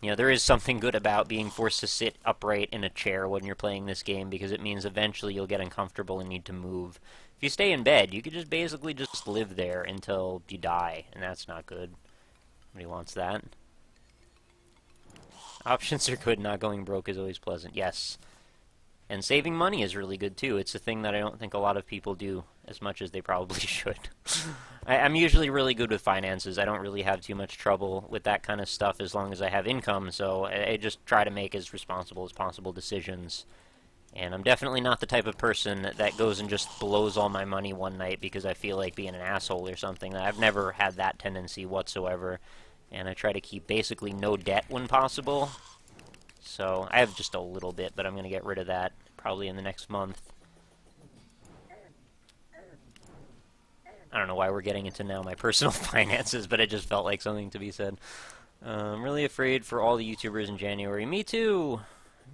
You know, there is something good about being forced to sit upright in a chair when you're playing this game, because it means eventually you'll get uncomfortable and need to move. If you stay in bed, you could just basically just live there until you die, and that's not good. Nobody wants that. Options are good, not going broke is always pleasant. Yes. And saving money is really good too. It's a thing that I don't think a lot of people do as much as they probably should. I'm usually really good with finances. I don't really have too much trouble with that kind of stuff as long as I have income, so I just try to make as responsible as possible decisions. And I'm definitely not the type of person that goes and just blows all my money one night because I feel like being an asshole or something. I've never had that tendency whatsoever. And I try to keep basically no debt when possible. So I have just a little bit, but I'm going to get rid of that probably in the next month. I don't know why we're getting into now my personal finances, but it just felt like something to be said. I'm really afraid for all the YouTubers in January. Me too!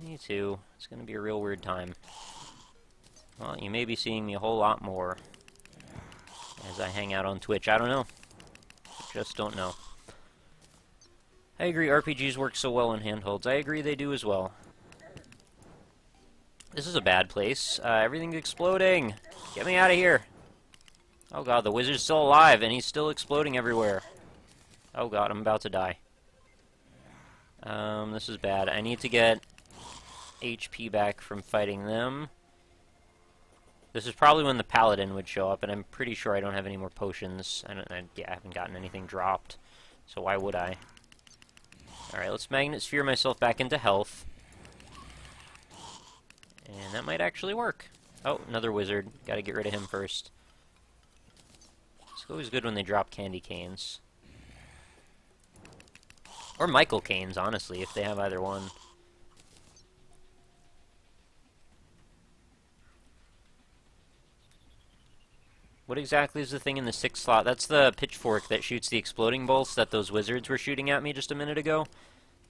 Me too. It's going to be a real weird time. Well, you may be seeing me a whole lot more as I hang out on Twitch. I don't know. Just don't know. I agree, RPGs work so well in handholds. I agree they do as well. This is a bad place. Everything's exploding! Get me out of here! Oh god, the wizard's still alive, and he's still exploding everywhere. Oh god, I'm about to die. This is bad. I need to get HP back from fighting them. This is probably when the paladin would show up, and I'm pretty sure I don't have any more potions. I haven't gotten anything dropped, so why would I? Alright, let's Magnet Sphere myself back into health. And that might actually work. Oh, another wizard. Gotta get rid of him first. It's always good when they drop candy canes. Or Michael canes, honestly, if they have either one. What exactly is the thing in the 6th slot? That's the pitchfork that shoots the exploding bolts that those wizards were shooting at me just a minute ago.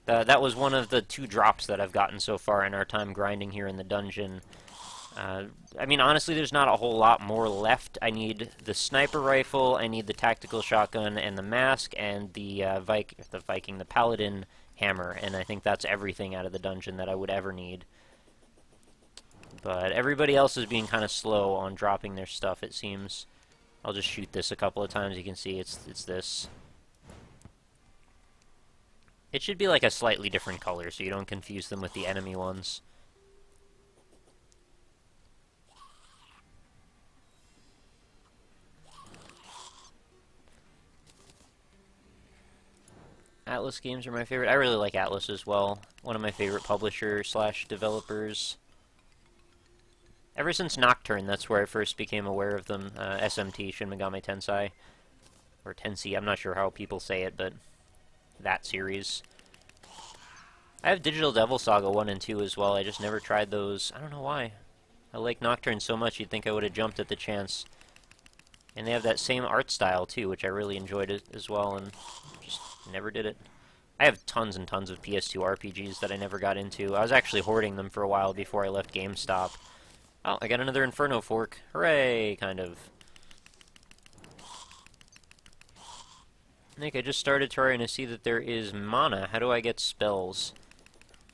That was one of the 2 drops that I've gotten so far in our time grinding here in the dungeon. I mean, honestly, there's not a whole lot more left. I need the sniper rifle, I need the tactical shotgun and the mask, and the paladin hammer, and I think that's everything out of the dungeon that I would ever need. But everybody else is being kind of slow on dropping their stuff, it seems. I'll just shoot this a couple of times. You can see it's this. It should be like a slightly different color, so you don't confuse them with the enemy ones. Atlas games are my favorite. I really like Atlas as well. One of my favorite publishers/developers. Ever since Nocturne, that's where I first became aware of them. SMT, Shin Megami Tensei. Or Tensei, I'm not sure how people say it, but that series. I have Digital Devil Saga 1 and 2 as well. I just never tried those. I don't know why. I like Nocturne so much you'd think I would have jumped at the chance. And they have that same art style too, which I really enjoyed as well, and just never did it. I have tons and tons of PS2 RPGs that I never got into. I was actually hoarding them for a while before I left GameStop. Oh, I got another Inferno Fork. Hooray, kind of. Nick, I just started Terraria and I see that there is mana. How do I get spells?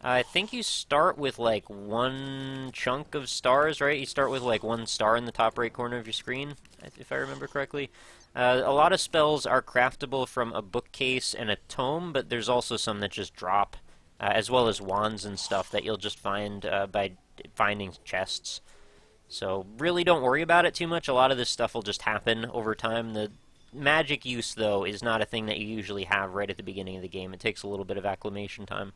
I think you start with, like, 1 chunk of stars, right? You start with, like, 1 star in the top right corner of your screen, if I remember correctly. A lot of spells are craftable from a bookcase and a tome, but there's also some that just drop, as well as wands and stuff that you'll just find by finding chests. So really don't worry about it too much. A lot of this stuff will just happen over time. The magic use, though, is not a thing that you usually have right at the beginning of the game. It takes a little bit of acclimation time.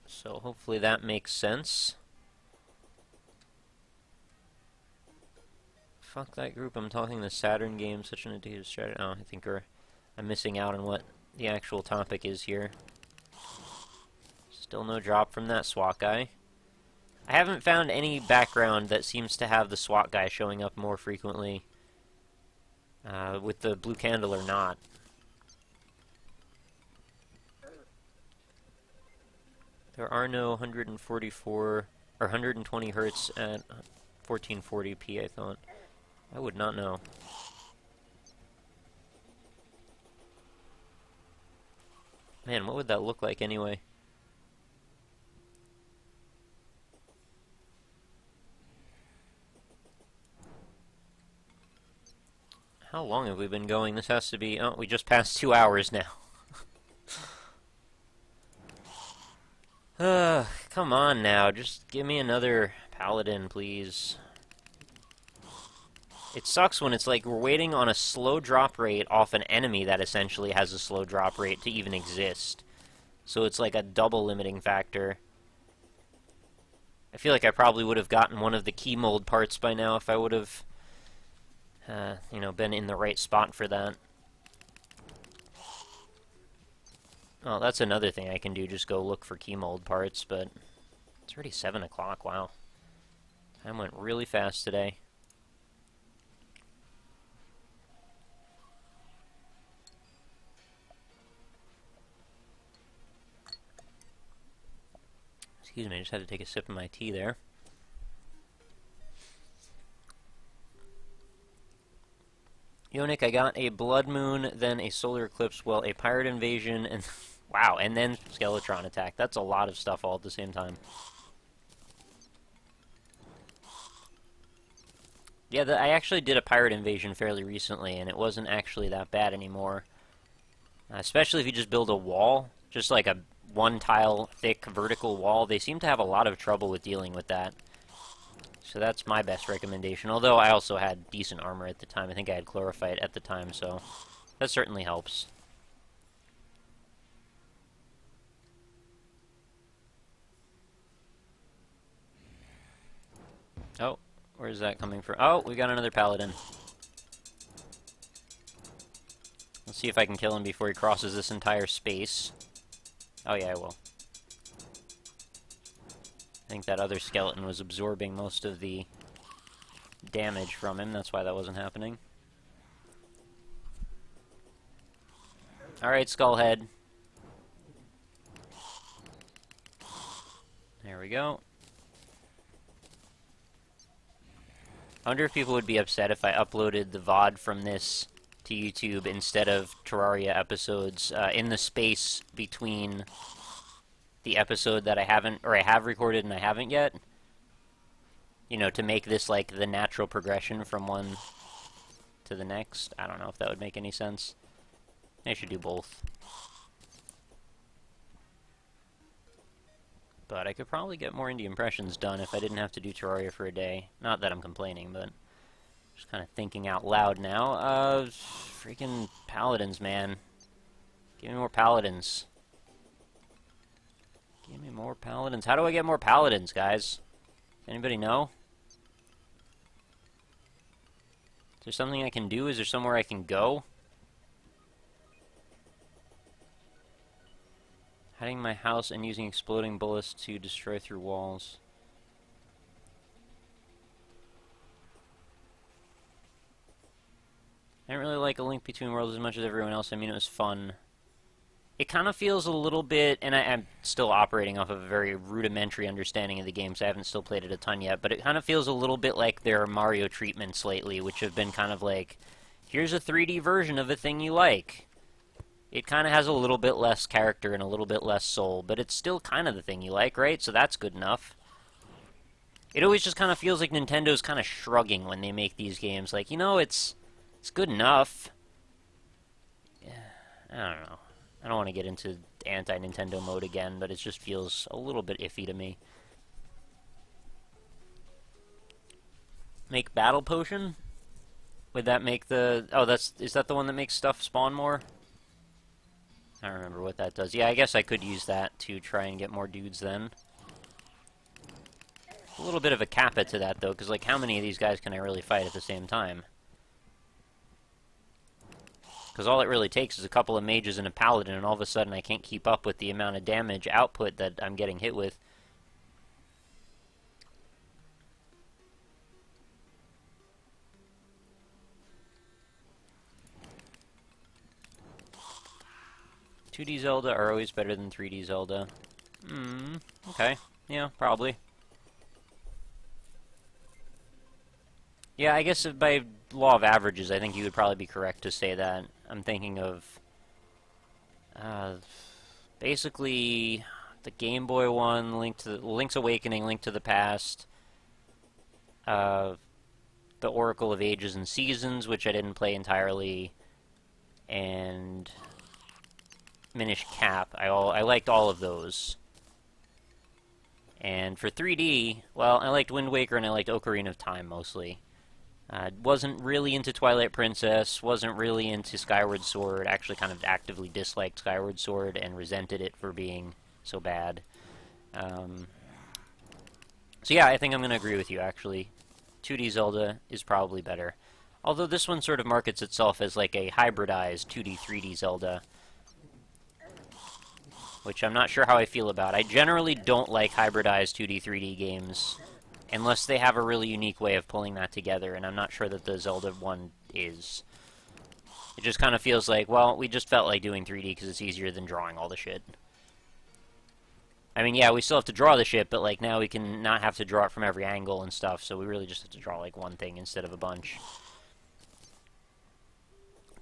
So hopefully that makes sense. Fuck that group, I'm talking the Saturn game, such an addictive strategy. Oh, I think I'm missing out on what the actual topic is here. Still no drop from that SWAT guy. I haven't found any background that seems to have the SWAT guy showing up more frequently. With the blue candle or not. There are no 144 or 120 hertz at 1440p, I thought. I would not know. Man, what would that look like anyway? How long have we been going? This has to be... Oh, we just passed 2 hours now. Come on now. Just give me another paladin, please. It sucks when it's like we're waiting on a slow drop rate off an enemy that essentially has a slow drop rate to even exist. So it's like a double limiting factor. I feel like I probably would have gotten one of the key mold parts by now if I would have, you know, been in the right spot for that. Well, that's another thing I can do, just go look for key mold parts, but it's already 7 o'clock, wow. Time went really fast today. Excuse me, I just had to take a sip of my tea there. Yonic, I got a blood moon, then a solar eclipse, well, a pirate invasion, and wow, and then Skeletron attack. That's a lot of stuff all at the same time. Yeah, I actually did a pirate invasion fairly recently, and it wasn't actually that bad anymore. Especially if you just build a wall, just like a one-tile thick vertical wall. They seem to have a lot of trouble with dealing with that. So that's my best recommendation, although I also had decent armor at the time. I think I had chlorophyte at the time, so that certainly helps. Oh, where's that coming from? Oh, we got another paladin. Let's see if I can kill him before he crosses this entire space. Oh yeah, I will. I think that other skeleton was absorbing most of the damage from him, that's why that wasn't happening. Alright, Skullhead. There we go. I wonder if people would be upset if I uploaded the VOD from this to YouTube instead of Terraria episodes in the space between the episode that I haven't, or I have recorded and I haven't yet. You know, to make this like the natural progression from one to the next. I don't know if that would make any sense. I should do both. But I could probably get more indie impressions done if I didn't have to do Terraria for a day. Not that I'm complaining, but just kind of thinking out loud now. Freaking paladins, man. Give me more paladins. Give me more paladins. How do I get more paladins, guys? Anybody know? Is there something I can do? Is there somewhere I can go? Hiding my house and using exploding bullets to destroy through walls. I didn't really like A Link Between Worlds as much as everyone else. I mean, it was fun. It kind of feels a little bit, and I'm still operating off of a very rudimentary understanding of the game, so I haven't still played it a ton yet, but it kind of feels a little bit like their Mario treatments lately, which have been kind of like, here's a 3D version of a thing you like. It kind of has a little bit less character and a little bit less soul, but it's still kind of the thing you like, right? So that's good enough. It always just kind of feels like Nintendo's kind of shrugging when they make these games. Like, you know, it's good enough. Yeah, I don't know. I don't want to get into anti-Nintendo mode again, but it just feels a little bit iffy to me. Make Battle Potion? Would that make the... Oh, is that the one that makes stuff spawn more? I don't remember what that does. Yeah, I guess I could use that to try and get more dudes then. A little bit of a kappa to that, though, because, like, how many of these guys can I really fight at the same time? Because all it really takes is a couple of mages and a paladin, and all of a sudden I can't keep up with the amount of damage output that I'm getting hit with. "2D Zelda are always better than 3D Zelda." Okay. Yeah, probably. Yeah, I guess by law of averages, I think you would probably be correct to say that. I'm thinking of... Basically, the Game Boy one, Link's Awakening, Link to the Past, uh, the Oracle of Ages and Seasons, which I didn't play entirely, and Minish Cap. I liked all of those. And for 3D, well, I liked Wind Waker and I liked Ocarina of Time mostly. Wasn't really into Twilight Princess, wasn't really into Skyward Sword, actually kind of actively disliked Skyward Sword and resented it for being so bad. So yeah, I think I'm going to agree with you, actually. 2D Zelda is probably better. Although this one sort of markets itself as like a hybridized 2D, 3D Zelda, which I'm not sure how I feel about. I generally don't like hybridized 2D, 3D games unless they have a really unique way of pulling that together, and I'm not sure that the Zelda one is. It just kind of feels like, well, we just felt like doing 3D because it's easier than drawing all the shit. I mean, yeah, we still have to draw the shit, but like now we can not have to draw it from every angle and stuff, so we really just have to draw like one thing instead of a bunch.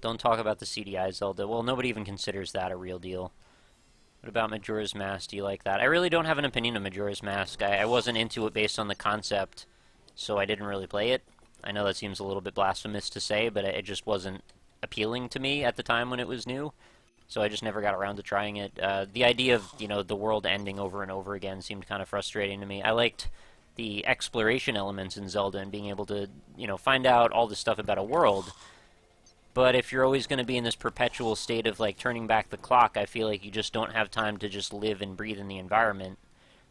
Don't talk about the CDI Zelda. Well, nobody even considers that a real deal. What about Majora's Mask? Do you like that? I really don't have an opinion of Majora's Mask. I wasn't into it based on the concept, so I didn't really play it. I know that seems a little bit blasphemous to say, but it just wasn't appealing to me at the time when it was new, so I just never got around to trying it. The idea of, you know, the world ending over and over again seemed kind of frustrating to me. I liked the exploration elements in Zelda and being able to, you know, find out all this stuff about a world. But if you're always going to be in this perpetual state of, like, turning back the clock, I feel like you just don't have time to just live and breathe in the environment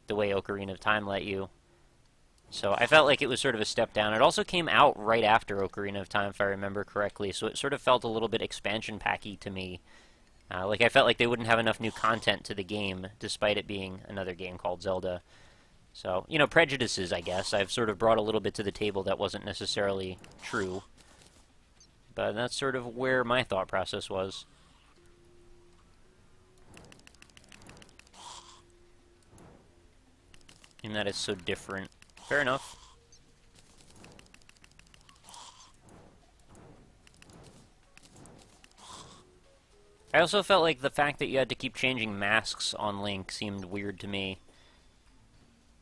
the way Ocarina of Time let you. So I felt like it was sort of a step down. It also came out right after Ocarina of Time, if I remember correctly, so it sort of felt a little bit expansion packy to me. Like, I felt like they wouldn't have enough new content to the game, despite it being another game called Zelda. So, you know, prejudices, I guess. I've sort of brought a little bit to the table that wasn't necessarily true. But that's sort of where my thought process was. And that is so different. Fair enough. I also felt like the fact that you had to keep changing masks on Link seemed weird to me.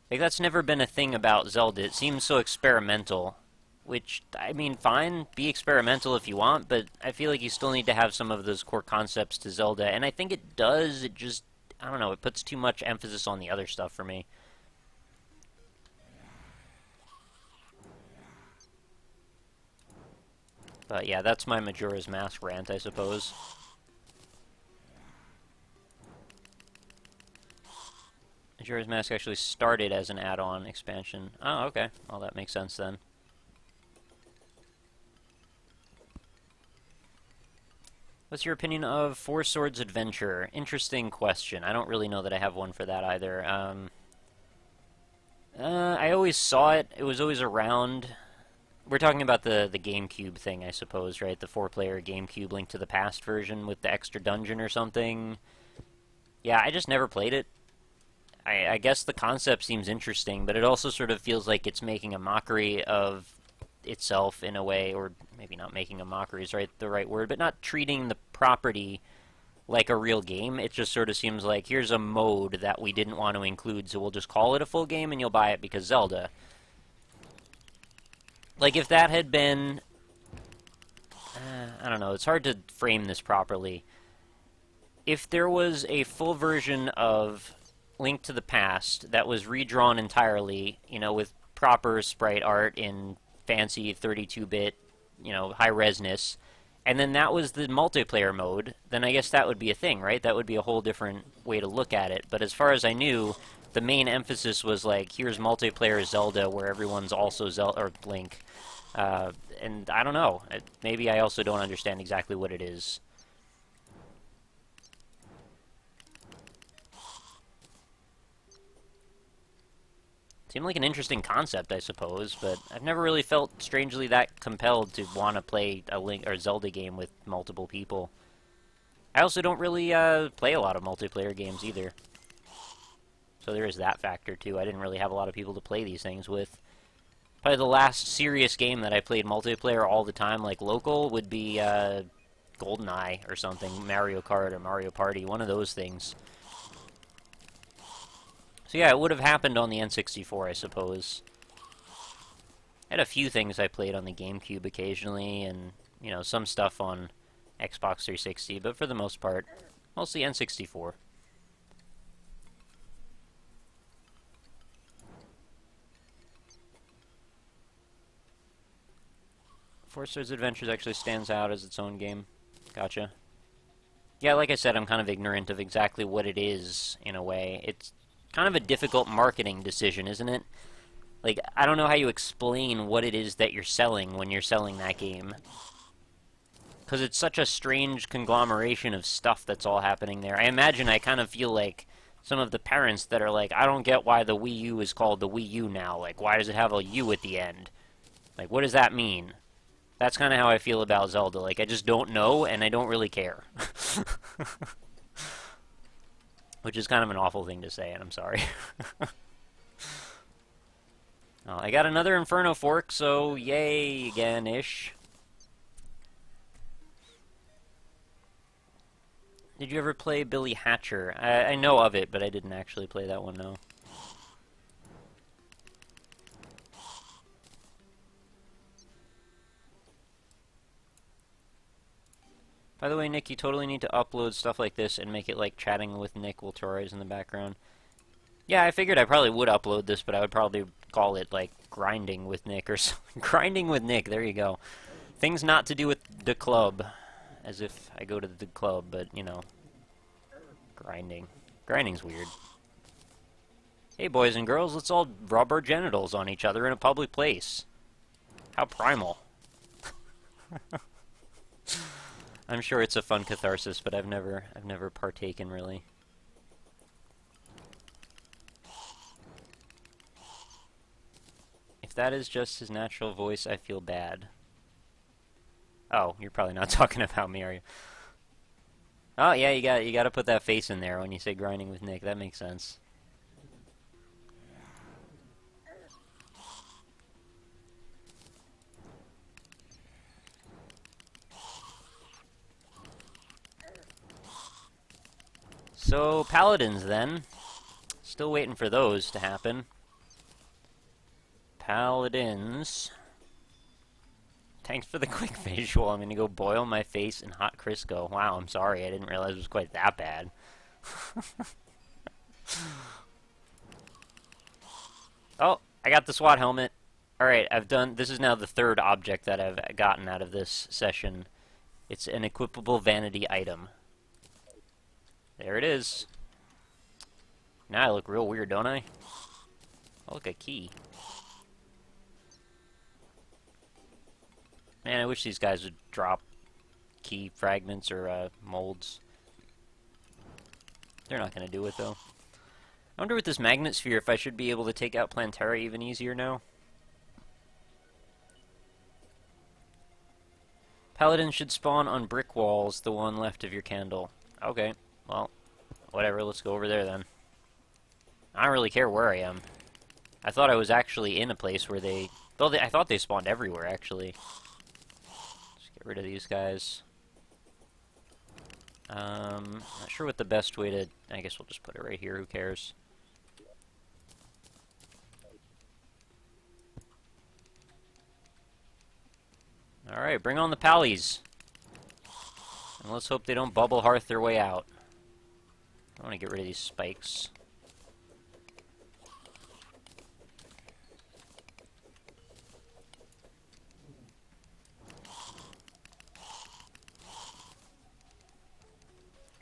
Like, that's never been a thing about Zelda. It seems so experimental. Which, I mean, fine, be experimental if you want, but I feel like you still need to have some of those core concepts to Zelda, and I think it does. It just, I don't know, it puts too much emphasis on the other stuff for me. But yeah, that's my Majora's Mask rant, I suppose. Majora's Mask actually started as an add-on expansion. Oh, okay. Well, that makes sense then. What's your opinion of Four Swords Adventure? Interesting question. I don't really know that I have one for that either. I always saw it. It was always around. We're talking about the GameCube thing, I suppose, right? The 4-player GameCube Link to the Past version with the extra dungeon or something. Yeah, I just never played it. I guess the concept seems interesting, but it also sort of feels like it's making a mockery of itself in a way, or maybe not making a mockery is the right word, but not treating the property like a real game. It just sort of seems like, here's a mode that we didn't want to include, so we'll just call it a full game and you'll buy it because Zelda. Like, if that had been... I don't know, it's hard to frame this properly. If there was a full version of Link to the Past that was redrawn entirely, you know, with proper sprite art in fancy 32-bit, you know, high-resness, and then that was the multiplayer mode, then I guess that would be a thing, right? That would be a whole different way to look at it. But as far as I knew, the main emphasis was like, here's multiplayer Zelda where everyone's also Zelda or Link. And I don't know. Maybe I also don't understand exactly what it is. Seemed like an interesting concept, I suppose, but I've never really felt strangely that compelled to want to play a Link or Zelda game with multiple people. I also don't really play a lot of multiplayer games either. So there is that factor too. I didn't really have a lot of people to play these things with. Probably the last serious game that I played multiplayer all the time, like local, would be GoldenEye or something, Mario Kart or Mario Party, one of those things. So yeah, it would have happened on the N64, I suppose. I had a few things I played on the GameCube occasionally, and, you know, some stuff on Xbox 360, but for the most part, mostly N64. Four Swords Adventures actually stands out as its own game. Gotcha. Yeah, like I said, I'm kind of ignorant of exactly what it is, in a way. It's kind of a difficult marketing decision, isn't it? Like, I don't know how you explain what it is that you're selling when you're selling that game. Because it's such a strange conglomeration of stuff that's all happening there. I imagine I kind of feel like some of the parents that are like, I don't get why the Wii U is called the Wii U now. Like, why does it have a U at the end? Like, what does that mean? That's kind of how I feel about Zelda. Like, I just don't know, and I don't really care. Which is kind of an awful thing to say, and I'm sorry. Oh, I got another Inferno Fork, so yay again-ish. Did you ever play Billy Hatcher? I know of it, but I didn't actually play that one, no. By the way, Nick, you totally need to upload stuff like this and make it like chatting with Nick while Torres in the background. Yeah, I figured I probably would upload this, but I would probably call it like grinding with Nick or something. Grinding with Nick, there you go. Things not to do with the club. As if I go to the club, but, you know. Grinding. Grinding's weird. Hey, boys and girls, let's all rub our genitals on each other in a public place. How primal. I'm sure it's a fun catharsis, but I've never partaken, really. If that is just his natural voice, I feel bad. Oh, you're probably not talking about me, are you? Oh, yeah, you got to put that face in there when you say grinding with Nick. That makes sense. So, Paladins, then. Still waiting for those to happen. Paladins. Thanks for the quick visual. I'm gonna go boil my face in hot Crisco. Wow, I'm sorry. I didn't realize it was quite that bad. Oh, I got the SWAT helmet. Alright, this is now the third object that I've gotten out of this session. It's an equipable vanity item. There it is. Now I look real weird, don't I? Oh, look, a key. Man, I wish these guys would drop key fragments or molds. They're not going to do it, though. I wonder with this magnet sphere if I should be able to take out Plantera even easier now. Paladin should spawn on brick walls, the one left of your candle. Okay, well, whatever, let's go over there then. I don't really care where I am. I thought I was actually in a place where they... Well, I thought they spawned everywhere, actually. Let's get rid of these guys. Not sure what the best way to... I guess we'll just put it right here, who cares? Alright, bring on the pallies. And let's hope they don't bubble hearth their way out. I want to get rid of these spikes.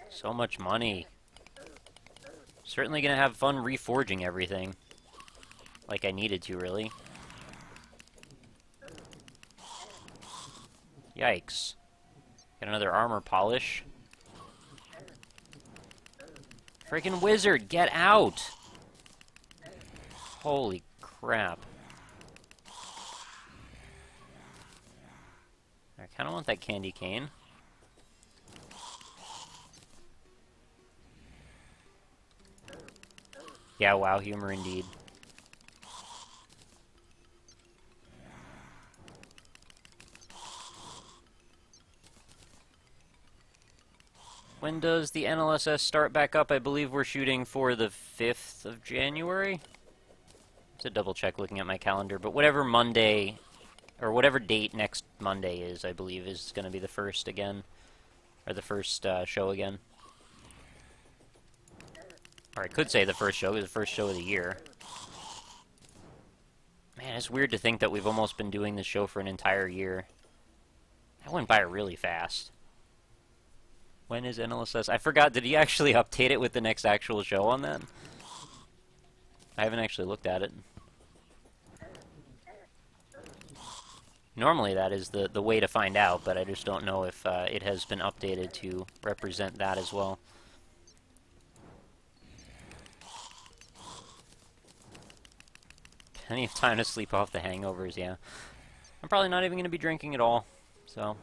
So much money. Certainly gonna have fun reforging everything. Like I needed to, really. Yikes. Got another armor polish. Freaking wizard, get out! Holy crap. I kinda want that candy cane. Yeah, wow, humor indeed. When does the NLSS start back up? I believe we're shooting for the 5th of January. To double check looking at my calendar, but whatever Monday, or whatever date next Monday is, I believe, is going to be the first again. Or the first show again. Or I could say the first show, because the first show of the year. Man, it's weird to think that we've almost been doing this show for an entire year. That went by really fast. When is NLSS? I forgot, did he actually update it with the next actual show on that? I haven't actually looked at it. Normally that is the way to find out, but I just don't know if it has been updated to represent that as well. Plenty of time to sleep off the hangovers, yeah. I'm probably not even going to be drinking at all, so...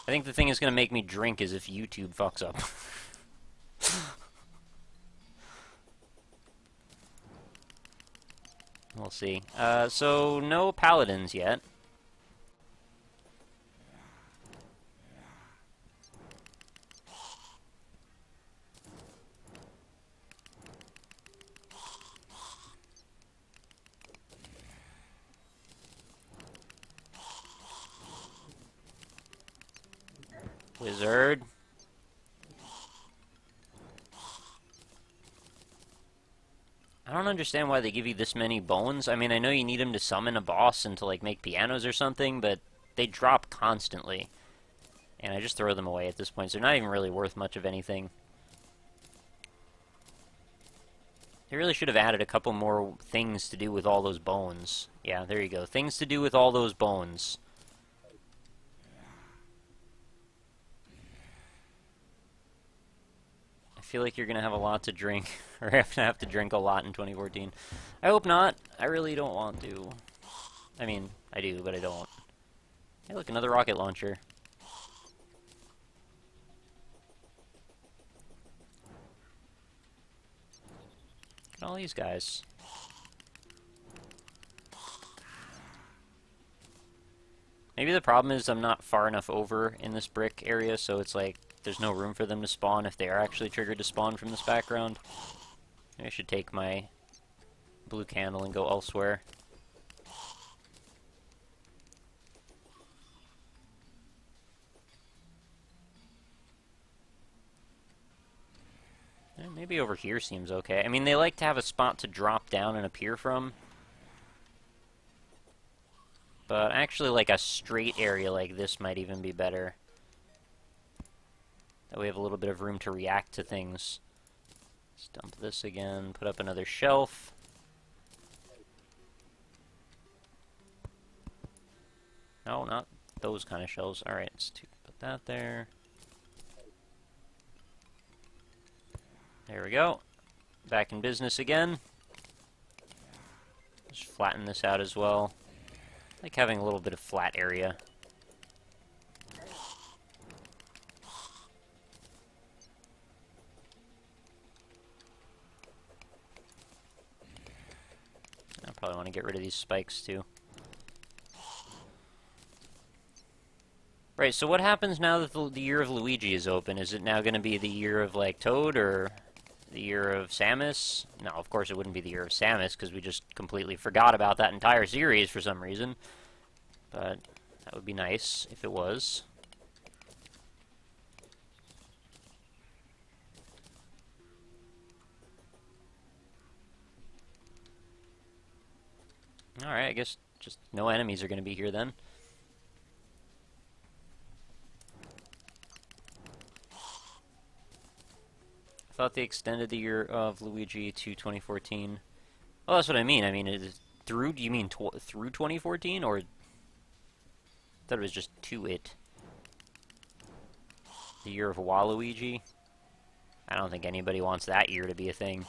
I think the thing that's going to make me drink is if YouTube fucks up. We'll see. So, no paladins yet. Wizard. I don't understand why they give you this many bones. I mean, I know you need them to summon a boss and to, like, make pianos or something, but they drop constantly. And I just throw them away at this point, so they're not even really worth much of anything. They really should have added a couple more things to do with all those bones. Yeah, there you go. Things to do with all those bones. I feel like you're going to have a lot to drink, or have to drink a lot in 2014. I hope not. I really don't want to. I mean, I do, but I don't. Hey, look, another rocket launcher. Look at all these guys. Maybe the problem is I'm not far enough over in this brick area, so it's like there's no room for them to spawn if they are actually triggered to spawn from this background. Maybe I should take my blue candle and go elsewhere. Maybe over here seems okay. I mean, they like to have a spot to drop down and appear from. But actually, like, a straight area like this might even be better. That way we have a little bit of room to react to things. Let's dump this again, put up another shelf. No, not those kind of shelves. Alright, let's put that there. There we go. Back in business again. Just flatten this out as well. I like having a little bit of flat area. I probably want to get rid of these spikes too. Right, so what happens now that the year of Luigi is open? Is it now going to be the year of, like, Toad, or the year of Samus? No, of course it wouldn't be the year of Samus, because we just completely forgot about that entire series for some reason. But that would be nice if it was. Alright, I guess just no enemies are going to be here then. I thought they extended the year of Luigi to 2014. Well, that's what I mean. I mean, is through, do you mean through 2014, or... I thought it was just to it. The year of Waluigi? I don't think anybody wants that year to be a thing.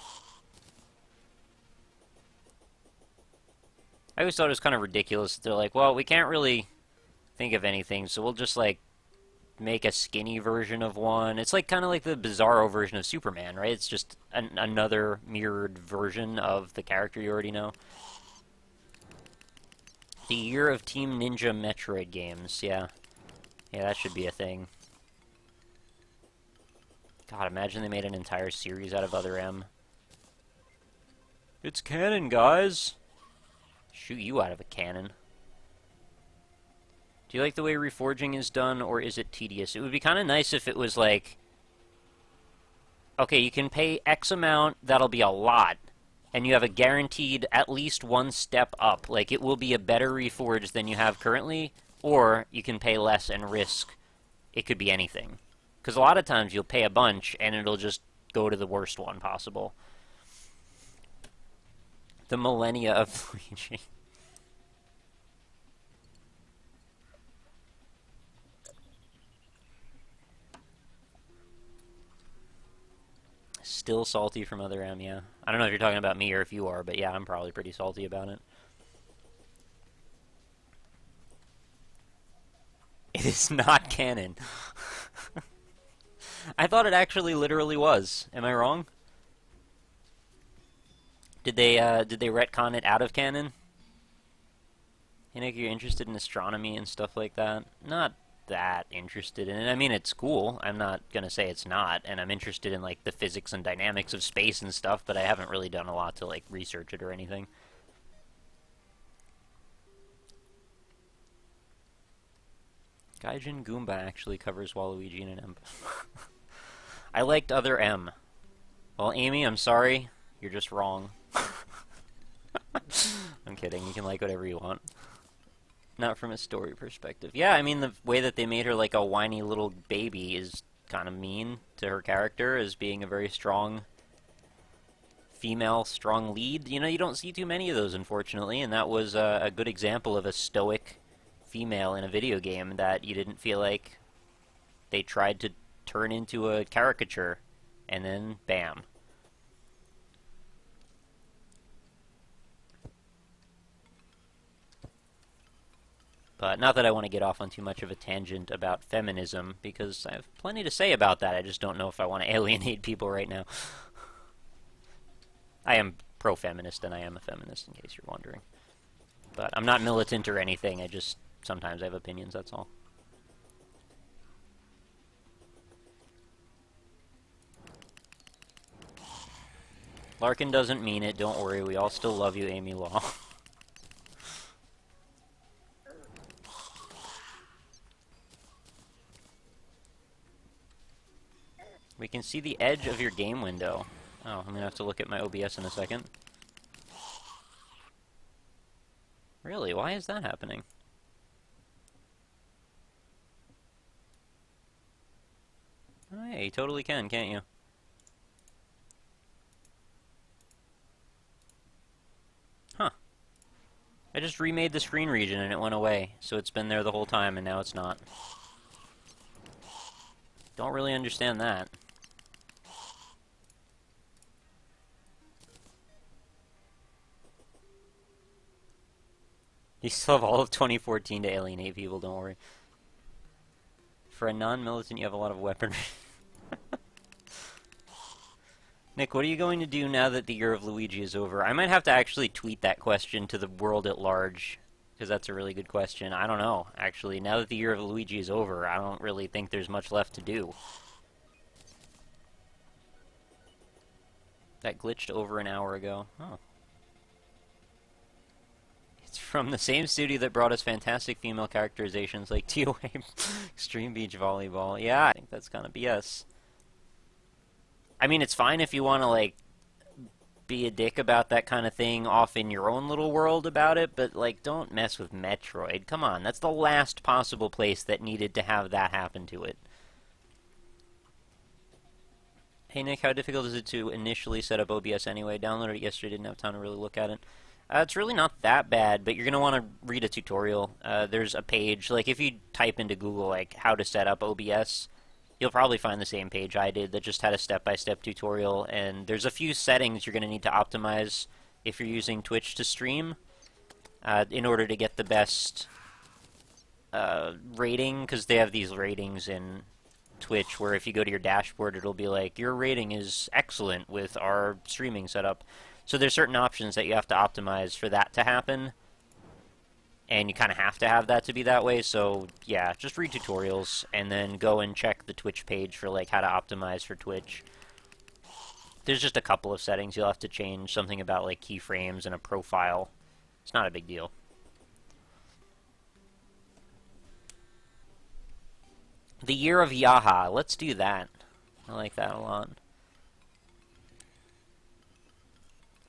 I always thought it was kind of ridiculous. They're like, well, we can't really think of anything, so we'll just, like, make a skinny version of one. It's like kind of like the Bizarro version of Superman, right? It's just another mirrored version of the character you already know. The year of Team Ninja Metroid games, yeah. Yeah, that should be a thing. God, imagine they made an entire series out of Other M. It's canon, guys! Shoot you out of a cannon. Do you like the way reforging is done, or is it tedious? It would be kind of nice if it was like, okay, you can pay X amount, that'll be a lot, and you have a guaranteed at least one step up. Like, it will be a better reforged than you have currently, or you can pay less and risk it could be anything. Because a lot of times you'll pay a bunch, and it'll just go to the worst one possible. The millennia of Luigi. Still salty from Other M, yeah. I don't know if you're talking about me or if you are, but yeah, I'm probably pretty salty about it. It is not canon. I thought it actually literally was. Am I wrong? Did they retcon it out of canon? You know, if you're interested in astronomy and stuff like that? Not that interested in it. I mean, it's cool. I'm not gonna say it's not, and I'm interested in like the physics and dynamics of space and stuff, but I haven't really done a lot to like research it or anything. Gaijin Goomba actually covers Waluigi in an M. I liked Other M. Well, Amy, I'm sorry. You're just wrong. I'm kidding. You can like whatever you want. Not from a story perspective. Yeah, I mean, the way that they made her like a whiny little baby is kind of mean to her character as being a very strong female, strong lead. You know, you don't see too many of those, unfortunately, and that was a good example of a stoic female in a video game that you didn't feel like they tried to turn into a caricature, and then bam. But not that I want to get off on too much of a tangent about feminism, because I have plenty to say about that. I just don't know if I want to alienate people right now. I am pro-feminist, and I am a feminist, in case you're wondering. But I'm not militant or anything. I just sometimes I have opinions, that's all. Larkin doesn't mean it, don't worry. We all still love you, Amy Law. We can see the edge of your game window. Oh, I'm gonna have to look at my OBS in a second. Really? Why is that happening? Oh, yeah, you totally can, can't you? Huh. I just remade the screen region and it went away, so it's been there the whole time and now it's not. Don't really understand that. You still have all of 2014 to alienate people, don't worry. For a non-militant, you have a lot of weaponry. Nick, what are you going to do now that the Year of Luigi is over? I might have to actually tweet that question to the world at large, because that's a really good question. I don't know, actually. Now that the Year of Luigi is over, I don't really think there's much left to do. That glitched over an hour ago. Oh. It's from the same studio that brought us fantastic female characterizations like TOA Extreme Beach Volleyball. Yeah, I think that's kind of BS. I mean, it's fine if you want to, like, be a dick about that kind of thing off in your own little world about it, but, like, don't mess with Metroid. Come on, that's the last possible place that needed to have that happen to it. Hey, Nick, how difficult is it to initially set up OBS anyway? Downloaded it yesterday, didn't have time to really look at it. It's really not that bad, but you're going to want to read a tutorial. There's a page, like if you type into Google, like, how to set up OBS, you'll probably find the same page I did that just had a step-by-step tutorial, and there's a few settings you're going to need to optimize if you're using Twitch to stream in order to get the best rating, because they have these ratings in Twitch where if you go to your dashboard, it'll be like, your rating is excellent with our streaming setup. So there's certain options that you have to optimize for that to happen. and you kind of have to have that to be that way. So yeah, just read tutorials and then go and check the Twitch page for like how to optimize for Twitch. There's just a couple of settings you'll have to change, something about like keyframes and a profile. It's not a big deal. The Year of Yaha. Let's do that. I like that a lot.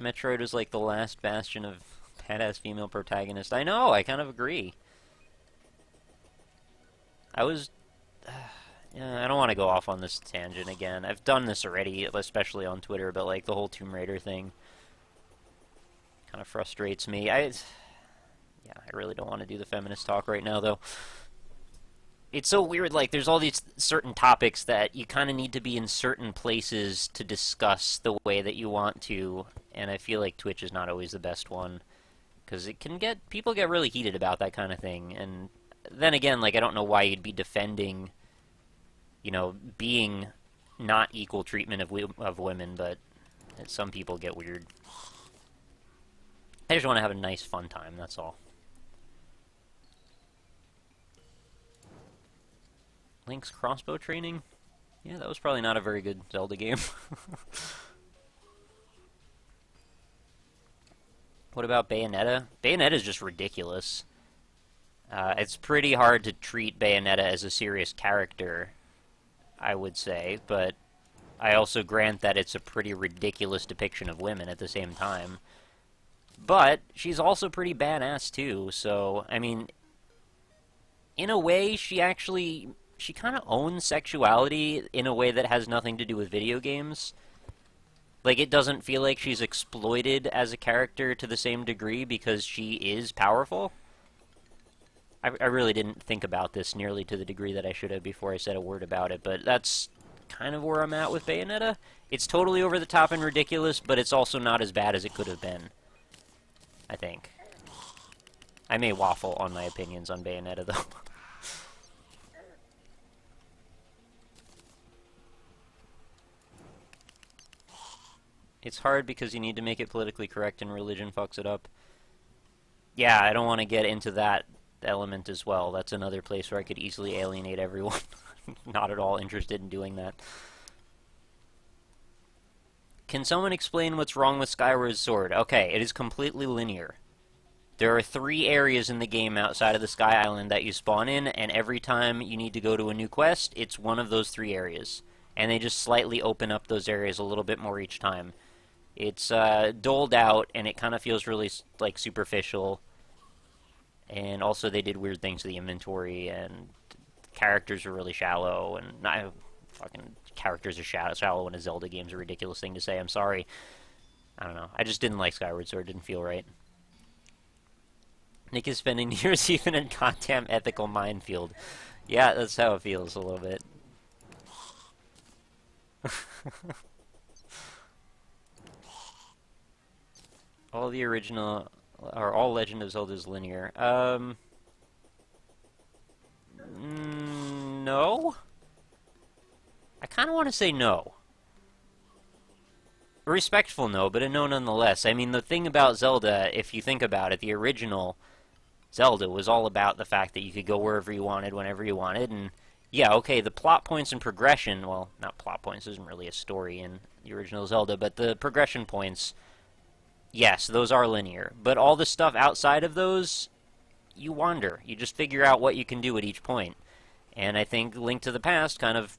Metroid was like the last bastion of badass female protagonist. I know, I kind of agree. I was... yeah, I don't want to go off on this tangent again. I've done this already, especially on Twitter, but like the whole Tomb Raider thing kind of frustrates me. Yeah, I really don't want to do the feminist talk right now, though. It's so weird, like, there's all these certain topics that you kind of need to be in certain places to discuss the way that you want to, and I feel like Twitch is not always the best one, because it can get, people get really heated about that kind of thing, and then again, like, I don't know why you'd be defending, you know, being not equal treatment of women, but some people get weird. I just want to have a nice, fun time, that's all. Link's crossbow training? Yeah, that was probably not a very good Zelda game. What about Bayonetta? Bayonetta is just ridiculous. It's pretty hard to treat Bayonetta as a serious character, I would say, but I also grant that it's a pretty ridiculous depiction of women at the same time. But she's also pretty badass, too, so, I mean, in a way, she kind of owns sexuality in a way that has nothing to do with video games. Like, it doesn't feel like she's exploited as a character to the same degree because she is powerful. I really didn't think about this nearly to the degree that I should have before I said a word about it, but that's kind of where I'm at with Bayonetta. It's totally over the top and ridiculous, but it's also not as bad as it could have been, I think. I may waffle on my opinions on Bayonetta, though. It's hard because you need to make it politically correct and religion fucks it up. Yeah, I don't want to get into that element as well. That's another place where I could easily alienate everyone. Not at all interested in doing that. Can someone explain what's wrong with Skyward Sword? Okay, it is completely linear. There are 3 areas in the game outside of the Sky Island that you spawn in, and every time you need to go to a new quest, it's one of those 3 areas. And they just slightly open up those areas a little bit more each time. It's doled out, and it kind of feels really, like, superficial. And also they did weird things to the inventory, and characters are really shallow, and fucking characters are shallow in a Zelda game is a ridiculous thing to say, I'm sorry. I don't know. I just didn't like Skyward Sword, didn't feel right. Nick is spending years even in goddamn ethical minefield. Yeah, that's how it feels a little bit. All the original, or all Legend of Zelda is linear. No? I kind of want to say no. A respectful no, but a no nonetheless. I mean, the thing about Zelda, if you think about it, the original Zelda was all about the fact that you could go wherever you wanted, whenever you wanted, and yeah, okay, the plot points and progression, well, not plot points, isn't really a story in the original Zelda, but the progression points, yes, those are linear. But all the stuff outside of those, you wander. You just figure out what you can do at each point. And I think Link to the Past kind of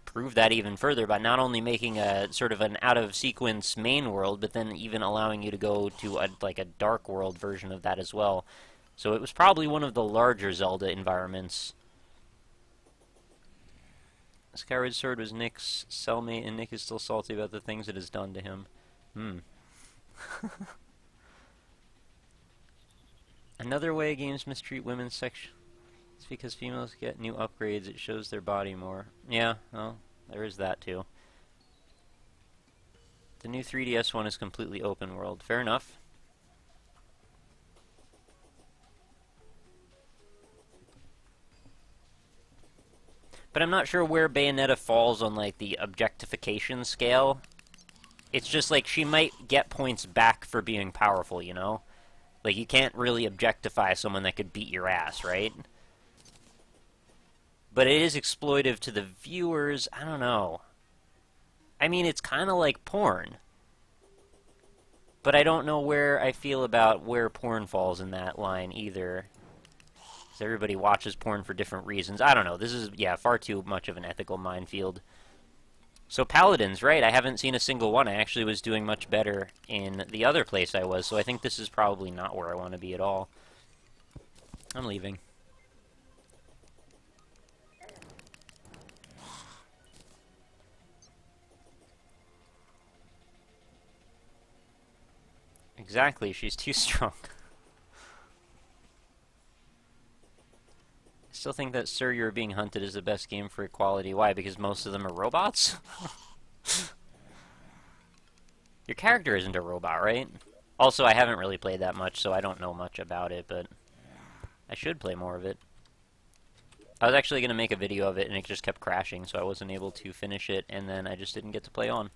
proved that even further by not only making a sort of an out-of-sequence main world, but then even allowing you to go to like a dark world version of that as well. So it was probably one of the larger Zelda environments. Skyward Sword was Nick's cellmate, and Nick is still salty about the things it has done to him. Another way games mistreat women's section is because females get new upgrades. It shows their body more. Yeah, well, there is that too. The new 3DS one is completely open world. Fair enough. But I'm not sure where Bayonetta falls on, like, the objectification scale. It's just, like, she might get points back for being powerful, you know? Like, you can't really objectify someone that could beat your ass, right? But it is exploitive to the viewers. I don't know. I mean, it's kind of like porn. But I don't know where I feel about where porn falls in that line either. Because everybody watches porn for different reasons. I don't know. This is, yeah, far too much of an ethical minefield. So Paladins, right, I haven't seen a single one. I actually was doing much better in the other place I was, so I think this is probably not where I want to be at all. I'm leaving. Exactly, she's too strong. I still think that Sir, You're Being Hunted is the best game for equality. Why? Because most of them are robots? Your character isn't a robot, right? Also, I haven't really played that much, so I don't know much about it, but I should play more of it. I was actually going to make a video of it, and it just kept crashing, so I wasn't able to finish it, and then I just didn't get to play on.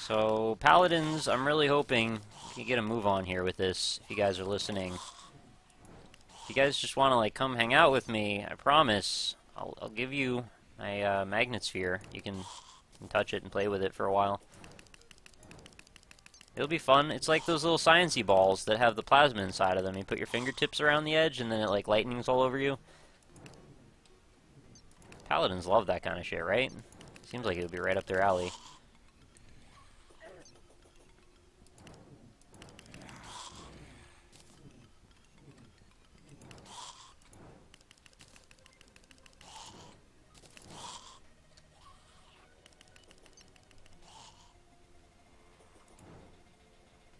So, Paladins, I'm really hoping we can get a move on here with this, if you guys are listening. If you guys just want to, like, come hang out with me, I promise, I'll give you my magnet sphere. You can touch it and play with it for a while. It'll be fun. It's like those little sciencey balls that have the plasma inside of them. You put your fingertips around the edge, and then it, like, lightnings all over you. Paladins love that kind of shit, right? Seems like it would be right up their alley.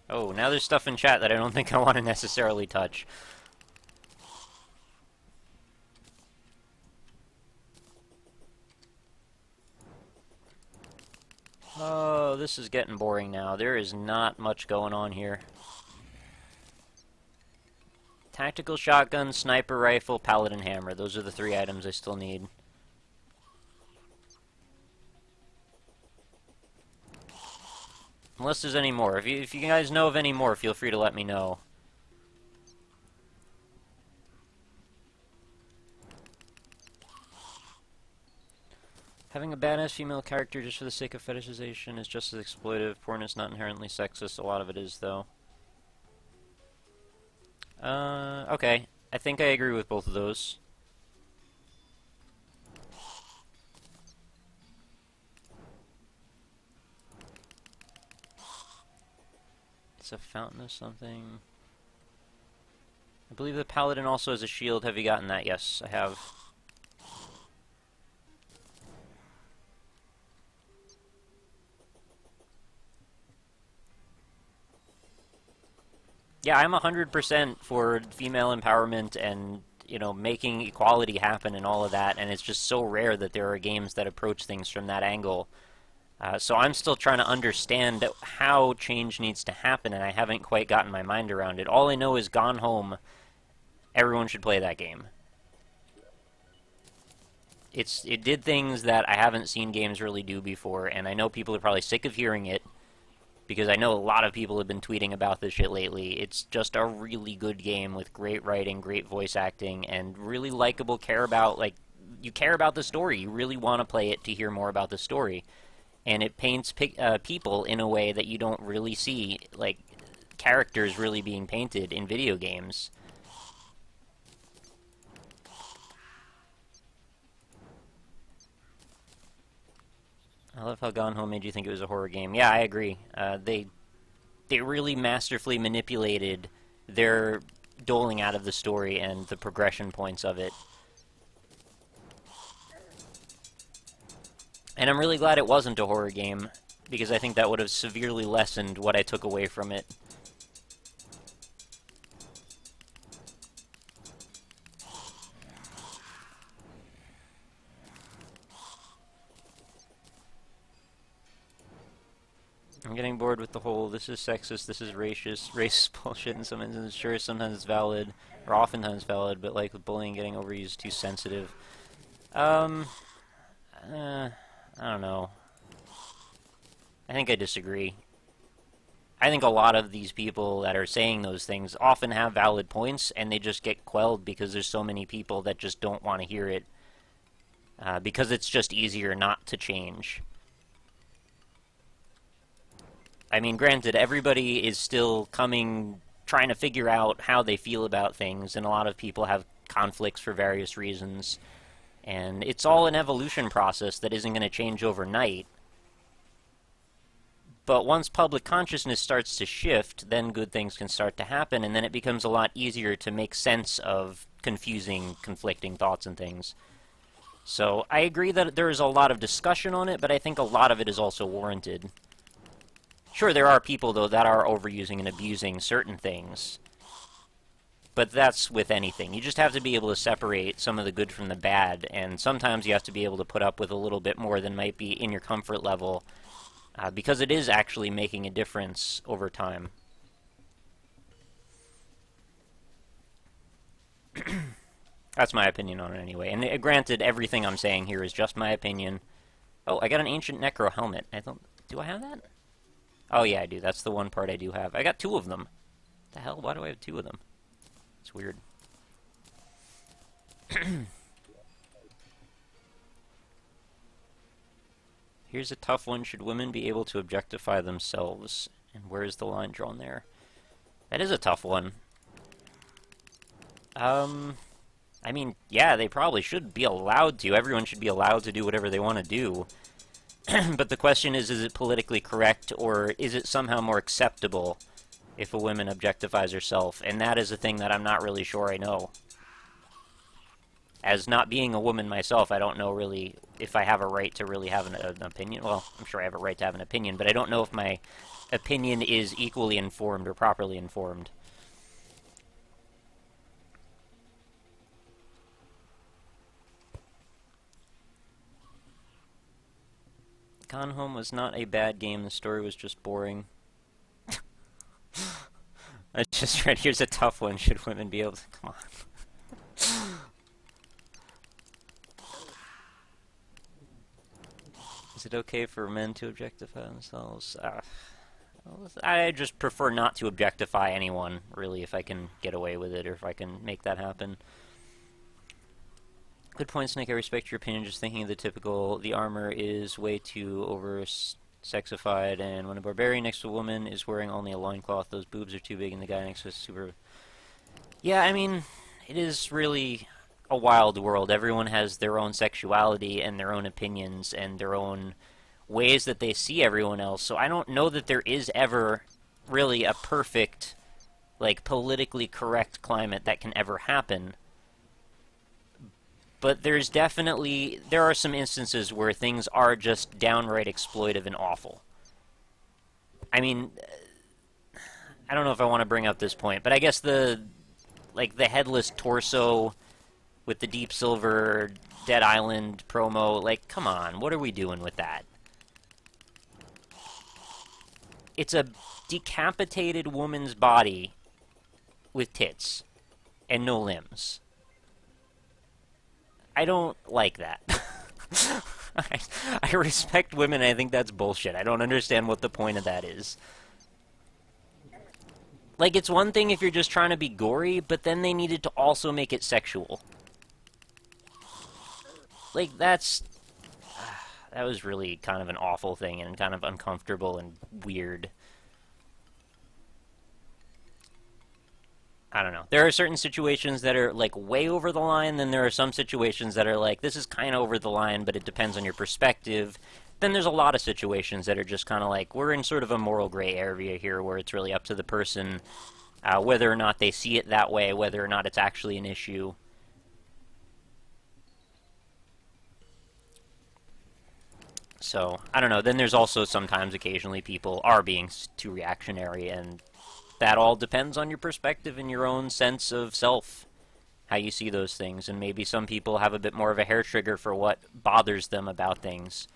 Oh, now there's stuff in chat that I don't think I want to necessarily touch. Oh, this is getting boring now. There is not much going on here. Tactical shotgun, sniper rifle, paladin hammer. Those are the 3 items I still need. Unless there's any more. If you guys know of any more, feel free to let me know. Having a badass female character just for the sake of fetishization is just as exploitive. Porn is not inherently sexist. A lot of it is, though. Okay. I think I agree with both of those. It's a fountain of something. I believe the paladin also has a shield. Have you gotten that? Yes, I have. Yeah, I'm 100% for female empowerment and, you know, making equality happen and all of that, and it's just so rare that there are games that approach things from that angle. So I'm still trying to understand how change needs to happen, and I haven't quite gotten my mind around it. All I know is Gone Home, everyone should play that game. It did things that I haven't seen games really do before, and I know people are probably sick of hearing it, because I know a lot of people have been tweeting about this shit lately. It's just a really good game with great writing, great voice acting, and really likable like, you care about the story. You really want to play it to hear more about the story. And it paints people in a way that you don't really see, like, characters really being painted in video games. I love how Gone Home made you think it was a horror game. Yeah, I agree. They really masterfully manipulated their doling out of the story and the progression points of it. And I'm really glad it wasn't a horror game, because I think that would have severely lessened what I took away from it. I'm getting bored with the whole this is sexist, this is racist bullshit in some instances. Sure, sometimes it's valid, or oftentimes valid, but like with bullying getting overused, too sensitive. Um, I don't know. I think I disagree. I think a lot of these people that are saying those things often have valid points, and they just get quelled because there's so many people that just don't want to hear it, because it's just easier not to change. I mean, granted, everybody is still trying to figure out how they feel about things, and a lot of people have conflicts for various reasons, and it's all an evolution process that isn't going to change overnight. But once public consciousness starts to shift, then good things can start to happen, and then it becomes a lot easier to make sense of confusing, conflicting thoughts and things. So I agree that there is a lot of discussion on it, but I think a lot of it is also warranted. Sure, there are people, though, that are overusing and abusing certain things. But that's with anything. You just have to be able to separate some of the good from the bad, and sometimes you have to be able to put up with a little bit more than might be in your comfort level, because it is actually making a difference over time. That's my opinion on it anyway. And granted, everything I'm saying here is just my opinion. Oh, I got an ancient necro helmet. Do I have that? Oh yeah, I do. That's the one part I do have. I got 2 of them. What the hell? Why do I have 2 of them? It's weird. Here's a tough one. Should women be able to objectify themselves? And where is the line drawn there? That is a tough one. I mean, yeah, they probably should be allowed to. Everyone should be allowed to do whatever they want to do. But the question is it politically correct, or is it somehow more acceptable if a woman objectifies herself? And that is a thing that I'm not really sure I know. As not being a woman myself, I don't know really if I have a right to really have an opinion. Well, I'm sure I have a right to have an opinion, but I don't know if my opinion is equally informed or properly informed. Gone Home was not a bad game, the story was just boring. I just read, here's a tough one, should women be able to... Come on. Is it okay for men to objectify themselves? I just prefer not to objectify anyone, really, if I can get away with it, or if I can make that happen. Good point, Snake. I respect your opinion. Just thinking of the armor is way too over-sexified, and when a barbarian next to a woman is wearing only a loincloth, those boobs are too big, and the guy next to us is super... Yeah, I mean, it is really a wild world. Everyone has their own sexuality and their own opinions and their own ways that they see everyone else, so I don't know that there is ever really a perfect, like, politically correct climate that can ever happen. But there are some instances where things are just downright exploitive and awful. I mean, I don't know if I want to bring up this point, but I guess the headless torso with the Deep Silver Dead Island promo, like, come on, what are we doing with that? It's a decapitated woman's body with tits and no limbs. I don't like that. I respect women, and I think that's bullshit. I don't understand what the point of that is. Like, it's one thing if you're just trying to be gory, but then they needed to also make it sexual. Like, that was really kind of an awful thing, and kind of uncomfortable and weird. I don't know. There are certain situations that are, like, way over the line, then there are some situations that are like, this is kind of over the line, but it depends on your perspective. Then there's a lot of situations that are just kind of like, we're in sort of a moral gray area here, where it's really up to the person, whether or not they see it that way, whether or not it's actually an issue. So, I don't know. Then there's also sometimes, occasionally, people are being too reactionary, and that all depends on your perspective and your own sense of self, how you see those things. And maybe some people have a bit more of a hair trigger for what bothers them about things.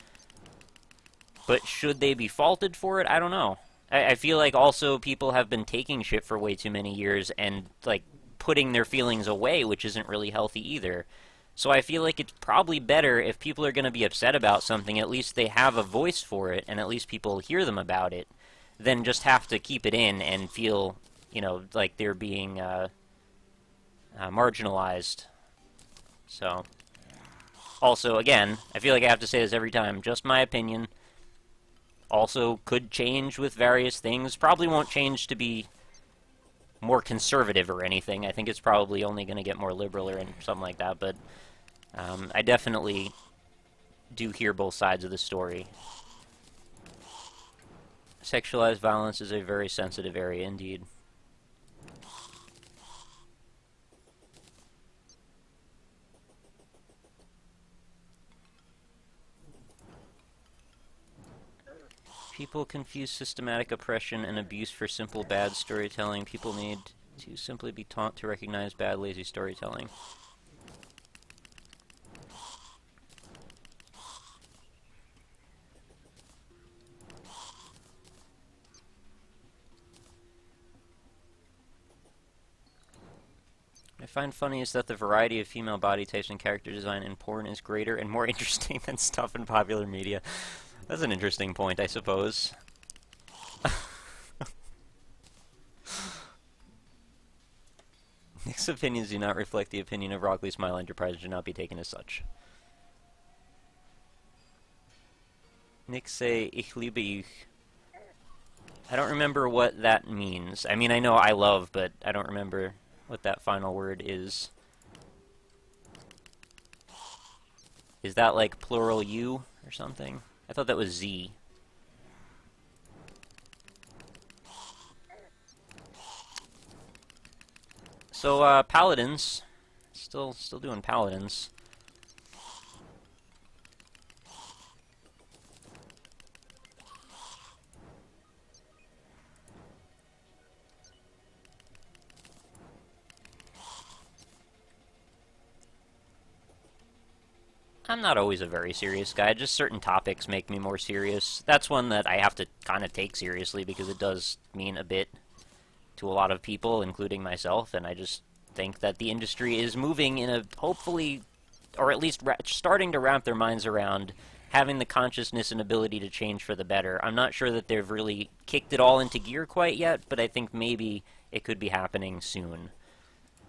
But should they be faulted for it? I don't know. I feel like also people have been taking shit for way too many years and, like, putting their feelings away, which isn't really healthy either. So I feel like it's probably better if people are going to be upset about something, at least they have a voice for it, and at least people hear them about it, than just have to keep it in and feel, you know, like they're being marginalized. So, also, again, I feel like I have to say this every time, just my opinion. Also, could change with various things. Probably won't change to be more conservative or anything. I think it's probably only going to get more liberal or something like that, but I definitely do hear both sides of the story. Sexualized violence is a very sensitive area indeed. People confuse systematic oppression and abuse for simple bad storytelling. People need to simply be taught to recognize bad, lazy storytelling. What I find funny is that the variety of female body types and character design in porn is greater and more interesting than stuff in popular media. That's an interesting point, I suppose. Nick's opinions do not reflect the opinion of RockLeeSmile Enterprise and should not be taken as such. Nick say, ich liebe ich. I don't remember what that means. I mean, I know I love, but I don't remember what that final word is. Is that like plural you or something? I thought that was Z. So, Paladins. Still doing Paladins. I'm not always a very serious guy, just certain topics make me more serious. That's one that I have to kind of take seriously because it does mean a bit to a lot of people, including myself, and I just think that the industry is moving in a, hopefully, or at least starting to wrap their minds around having the consciousness and ability to change for the better. I'm not sure that they've really kicked it all into gear quite yet, but I think maybe it could be happening soon.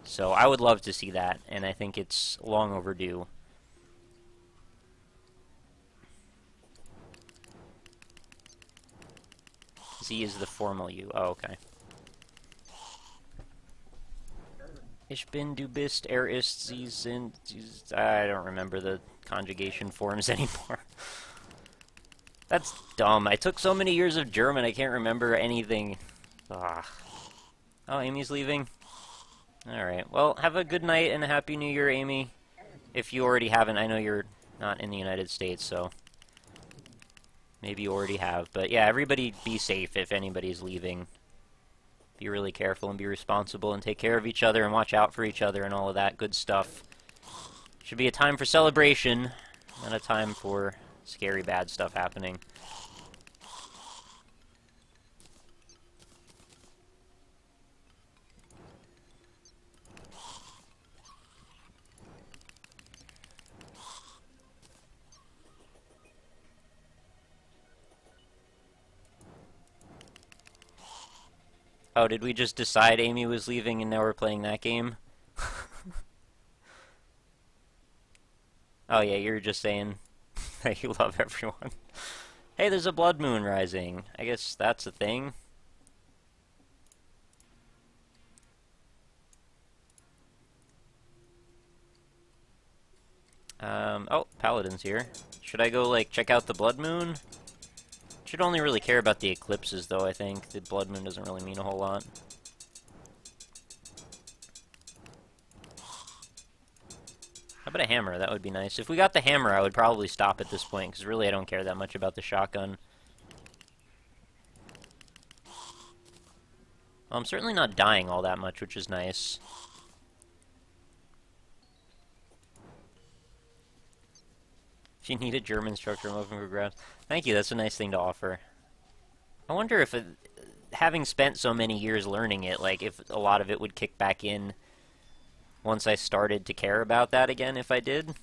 So I would love to see that, and I think it's long overdue. Z is the formal U. Oh, okay. Ich bin, du bist, ist, sie sind... I don't remember the conjugation forms anymore. That's dumb. I took so many years of German, I can't remember anything. Ugh. Oh, Amy's leaving? Alright, well, have a good night and a Happy New Year, Amy. If you already haven't, I know you're not in the United States, so... maybe you already have, but yeah, everybody be safe if anybody's leaving. Be really careful and be responsible and take care of each other and watch out for each other and all of that good stuff. Should be a time for celebration, not a time for scary bad stuff happening. Oh, did we just decide Amy was leaving and now we're playing that game? Oh yeah, you're just saying that you love everyone. Hey, there's a blood moon rising. I guess that's a thing. Oh, Paladin's here. Should I go, like, check out the blood moon? Should only really care about the eclipses, though, I think. The blood moon doesn't really mean a whole lot. How about a hammer? That would be nice. If we got the hammer, I would probably stop at this point, because really I don't care that much about the shotgun. Well, I'm certainly not dying all that much, which is nice. If you need a German structure, I'm open for grabs. Thank you, that's a nice thing to offer. I wonder if, having spent so many years learning it, like, if a lot of it would kick back in once I started to care about that again, if I did.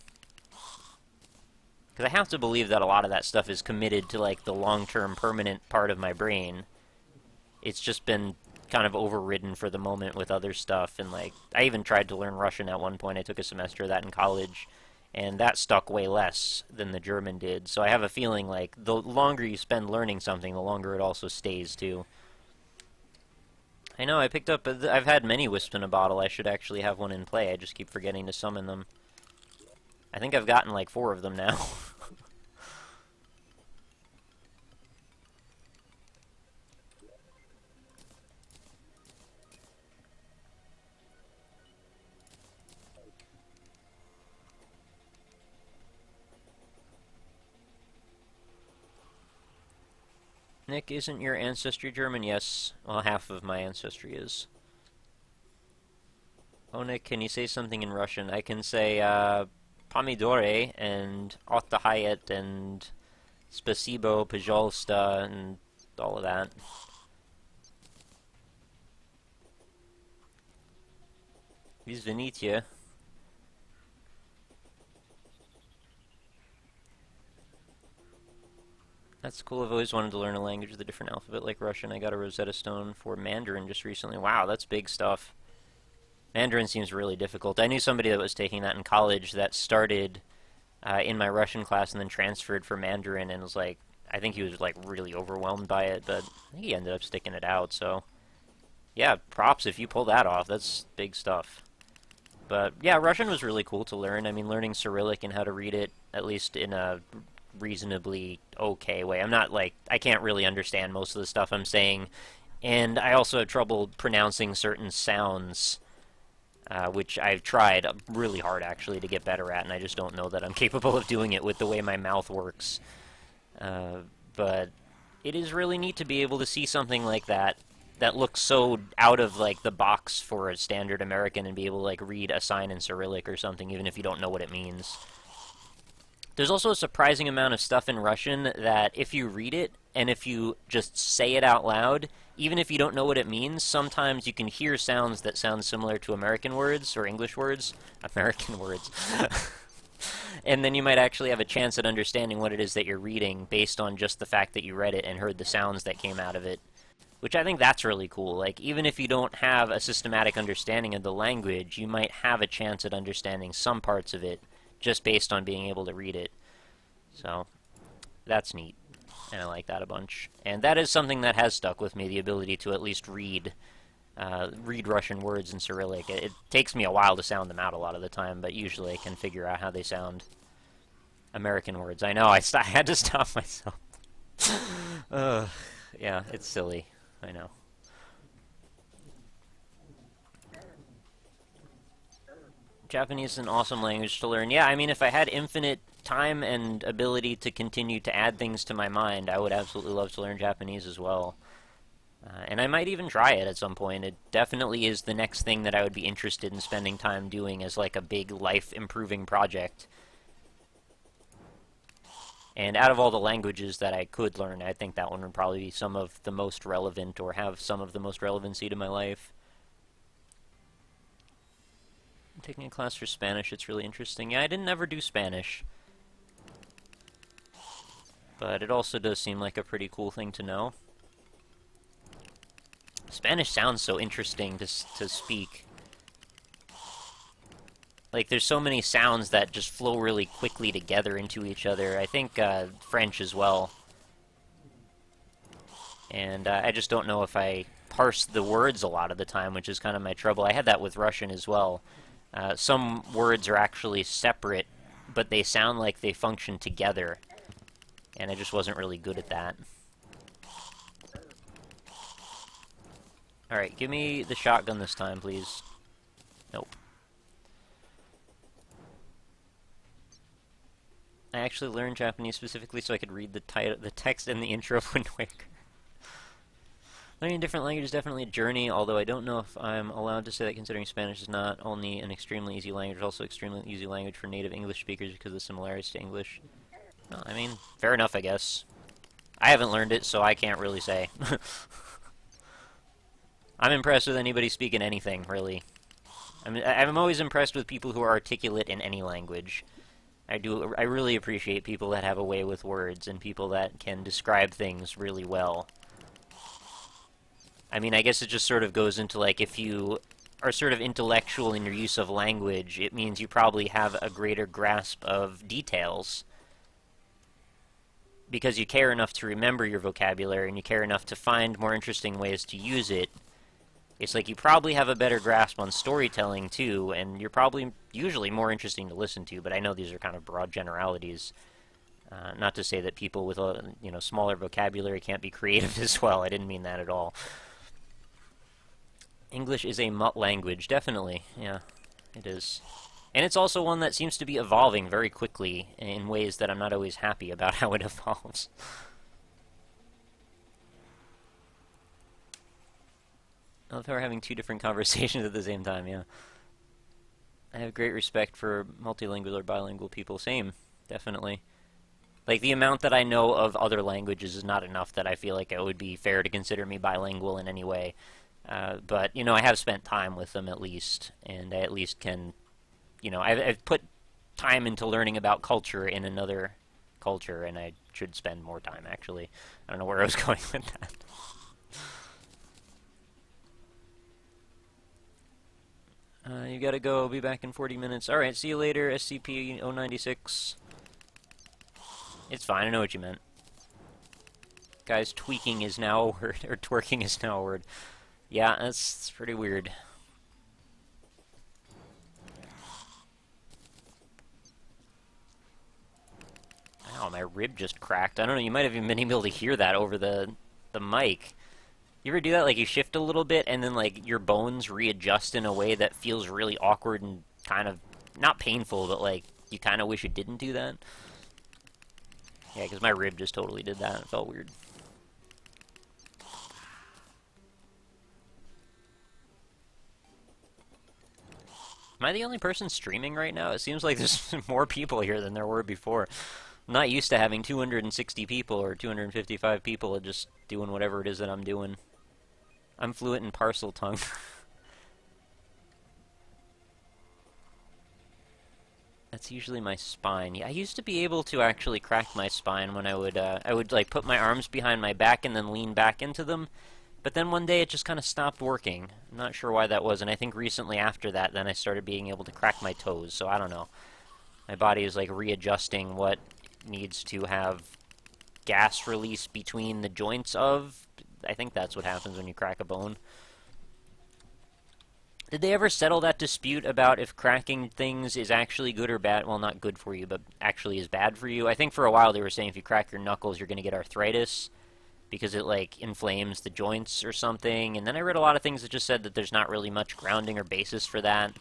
Because I have to believe that a lot of that stuff is committed to, like, the long-term permanent part of my brain. It's just been kind of overridden for the moment with other stuff, and, like, I even tried to learn Russian at one point. I took a semester of that in college, and that stuck way less than the German did. So I have a feeling, like, the longer you spend learning something, the longer it also stays, too. I know, I picked up, I've had many wisps in a bottle. I should actually have one in play. I just keep forgetting to summon them. I think I've gotten, like, 4 of them now. Nick, isn't your ancestry German? Yes. Well, half of my ancestry is. Oh, Nick, can you say something in Russian? I can say, pomidore, and ottahayet, and spasibo, pожалуйста, and all of that. Извините. That's cool. I've always wanted to learn a language with a different alphabet like Russian. I got a Rosetta Stone for Mandarin just recently. Wow, that's big stuff. Mandarin seems really difficult. I knew somebody that was taking that in college that started in my Russian class and then transferred for Mandarin and was like, I think he was like really overwhelmed by it, but I think he ended up sticking it out, so yeah, props if you pull that off. That's big stuff. But yeah, Russian was really cool to learn. I mean, learning Cyrillic and how to read it, at least in a reasonably okay way. I'm not like, I can't really understand most of the stuff I'm saying, and I also have trouble pronouncing certain sounds, which I've tried really hard actually to get better at, and I just don't know that I'm capable of doing it with the way my mouth works. But it is really neat to be able to see something like that that looks so out of like the box for a standard American and be able to like read a sign in Cyrillic or something even if you don't know what it means. There's also a surprising amount of stuff in Russian that if you read it and if you just say it out loud, even if you don't know what it means, sometimes you can hear sounds that sound similar to American words or English words. American words. And then you might actually have a chance at understanding what it is that you're reading based on just the fact that you read it and heard the sounds that came out of it. Which I think that's really cool. Like, even if you don't have a systematic understanding of the language, you might have a chance at understanding some parts of it just based on being able to read it. So, that's neat. And I like that a bunch. And that is something that has stuck with me, the ability to at least read Russian words in Cyrillic. It takes me a while to sound them out a lot of the time, but usually I can figure out how they sound. American words. I know, I had to stop myself. Yeah, it's silly. I know. Japanese is an awesome language to learn. Yeah, I mean, if I had infinite time and ability to continue to add things to my mind, I would absolutely love to learn Japanese as well. And I might even try it at some point. It definitely is the next thing that I would be interested in spending time doing as like a big life-improving project. And out of all the languages that I could learn, I think that one would probably be some of the most relevant or have some of the most relevancy to my life. I'm taking a class for Spanish. It's really interesting. Yeah, I didn't ever do Spanish. But it also does seem like a pretty cool thing to know. Spanish sounds so interesting to speak. Like, there's so many sounds that just flow really quickly together into each other. I think French as well. And I just don't know if I parse the words a lot of the time, which is kind of my trouble. I had that with Russian as well. Some words are actually separate, but they sound like they function together. And I just wasn't really good at that. Alright, give me the shotgun this time, please. Nope. I actually learned Japanese specifically so I could read the text and the intro of Wind Waker. Learning a different language is definitely a journey, although I don't know if I'm allowed to say that considering Spanish is not only an extremely easy language, it's also an extremely easy language for native English speakers because of the similarities to English. Well, I mean, fair enough, I guess. I haven't learned it, so I can't really say. I'm impressed with anybody speaking anything, really. I'm always impressed with people who are articulate in any language. I really appreciate people that have a way with words and people that can describe things really well. I mean, I guess it just sort of goes into, like, if you are sort of intellectual in your use of language, it means you probably have a greater grasp of details. Because you care enough to remember your vocabulary and you care enough to find more interesting ways to use it. It's like you probably have a better grasp on storytelling, too, and you're probably usually more interesting to listen to, but I know these are kind of broad generalities. Not to say that people with a smaller vocabulary can't be creative as well. I didn't mean that at all. English is a mutt language, definitely. Yeah, it is. And it's also one that seems to be evolving very quickly in ways that I'm not always happy about how it evolves. I love how we're having two different conversations at the same time, yeah. I have great respect for multilingual or bilingual people. Same, definitely. Like, the amount that I know of other languages is not enough that I feel like it would be fair to consider me bilingual in any way. But, I have spent time with them at least, and I at least can, I've put time into learning about culture in another culture, and I should spend more time, actually. I don't know where I was going with that. You gotta go. Be back in 40 minutes. Alright, see you later, SCP-096. It's fine, I know what you meant. Guys, tweaking is now a word, or twerking is now a word. Yeah, that's pretty weird. Ow, my rib just cracked. I don't know, you might have even been able to hear that over the mic. You ever do that? Like, you shift a little bit, and then, like, your bones readjust in a way that feels really awkward and kind of, not painful, but, like, you kind of wish it didn't do that? Yeah, because my rib just totally did that. It felt weird. Am I the only person streaming right now? It seems like there's more people here than there were before. I'm not used to having 260 people or 255 people just doing whatever it is that I'm doing. I'm fluent in parcel tongue. That's usually my spine. Yeah, I used to be able to actually crack my spine when I would like put my arms behind my back and then lean back into them. But then one day it just kind of stopped working. I'm not sure why that was, and I think recently after that, then I started being able to crack my toes, so I don't know. My body is like readjusting what needs to have gas release between the joints of. I think that's what happens when you crack a bone. Did they ever settle that dispute about if cracking things is actually good or bad? Well, not good for you, but actually is bad for you. I think for a while they were saying if you crack your knuckles, you're going to get arthritis because it, like, inflames the joints or something. And then I read a lot of things that just said that there's not really much grounding or basis for that.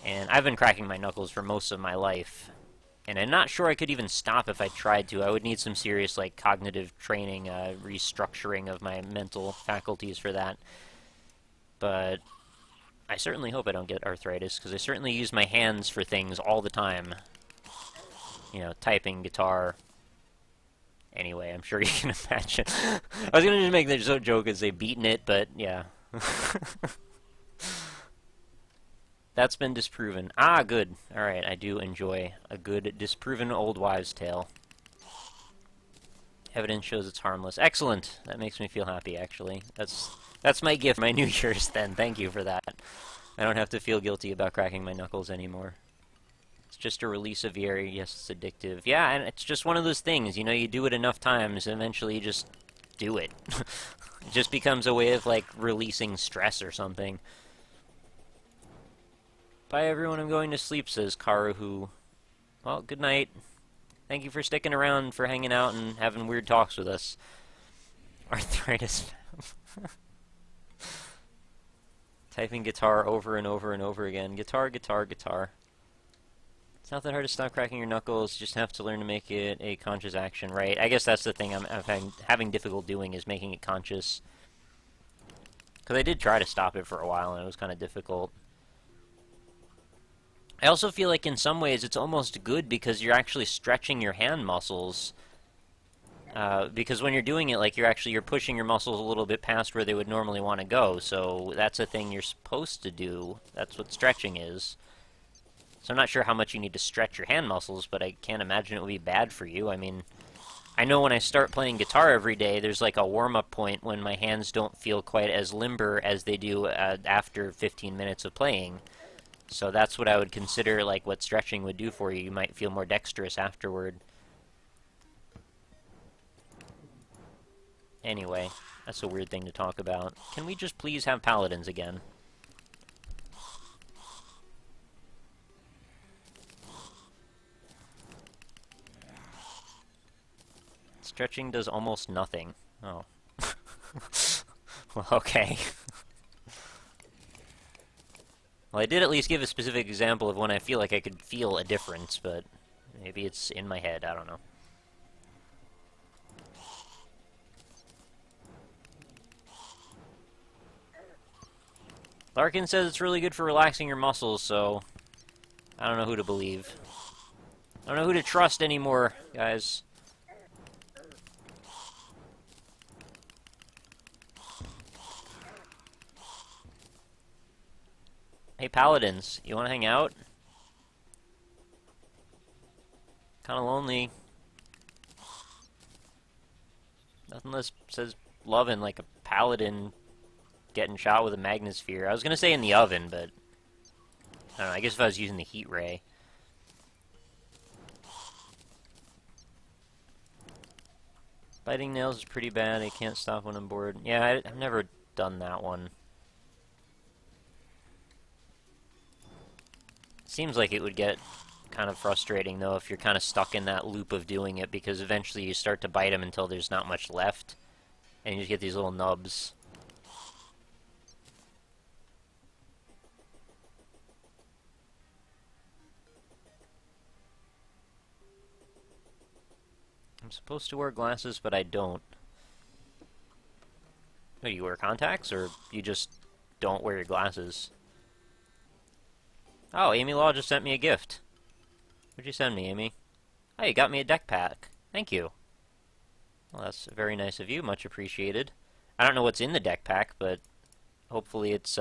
And I've been cracking my knuckles for most of my life. And I'm not sure I could even stop if I tried to. I would need some serious, like, cognitive training, restructuring of my mental faculties for that. But I certainly hope I don't get arthritis, because I certainly use my hands for things all the time. Typing, guitar. Anyway, I'm sure you can imagine. I was going to just make the joke and say beating it, but yeah. That's been disproven. Ah, good. Alright, I do enjoy a good disproven old wives' tale. Evidence shows it's harmless. Excellent! That makes me feel happy, actually. That's my gift, my New Year's then. Thank you for that. I don't have to feel guilty about cracking my knuckles anymore. It's just a release of the area. Yes, it's addictive. Yeah, and it's just one of those things. You do it enough times, and eventually you just do it. It just becomes a way of, like, releasing stress or something. Bye, everyone. I'm going to sleep, says Karuhu. Well, good night. Thank you for sticking around, for hanging out, and having weird talks with us. Arthritis. Typing guitar over and over and over again. Guitar, guitar, guitar. It's not that hard to stop cracking your knuckles. You just have to learn to make it a conscious action, right? I guess that's the thing I'm having difficulty doing, is making it conscious. Because I did try to stop it for a while, and it was kind of difficult. I also feel like in some ways it's almost good because you're actually stretching your hand muscles. Because when you're doing it, like you're pushing your muscles a little bit past where they would normally want to go. So that's a thing you're supposed to do. That's what stretching is. So I'm not sure how much you need to stretch your hand muscles, but I can't imagine it would be bad for you. I mean, I know when I start playing guitar every day, there's like a warm-up point when my hands don't feel quite as limber as they do after 15 minutes of playing. So that's what I would consider like what stretching would do for you. You might feel more dexterous afterward. Anyway, that's a weird thing to talk about. Can we just please have paladins again? Stretching does almost nothing. Oh. Well, okay. Well, I did at least give a specific example of when I feel like I could feel a difference, but maybe it's in my head, I don't know. Larkin says it's really good for relaxing your muscles, so I don't know who to believe. I don't know who to trust anymore, guys. Hey, Paladins, you want to hang out? Kind of lonely. Nothing less says loving like a Paladin getting shot with a Magnosphere. I was going to say in the oven, but I don't know, I guess if I was using the heat ray. Biting nails is pretty bad. I can't stop when I'm bored. Yeah, I've never done that one. Seems like it would get kind of frustrating, though, if you're kind of stuck in that loop of doing it, because eventually you start to bite them until there's not much left, and you just get these little nubs. I'm supposed to wear glasses, but I don't. What, do you wear contacts, or you just don't wear your glasses? Oh, Amy Law just sent me a gift. What'd you send me, Amy? Oh, you got me a deck pack. Thank you. Well, that's very nice of you. Much appreciated. I don't know what's in the deck pack, but hopefully it's,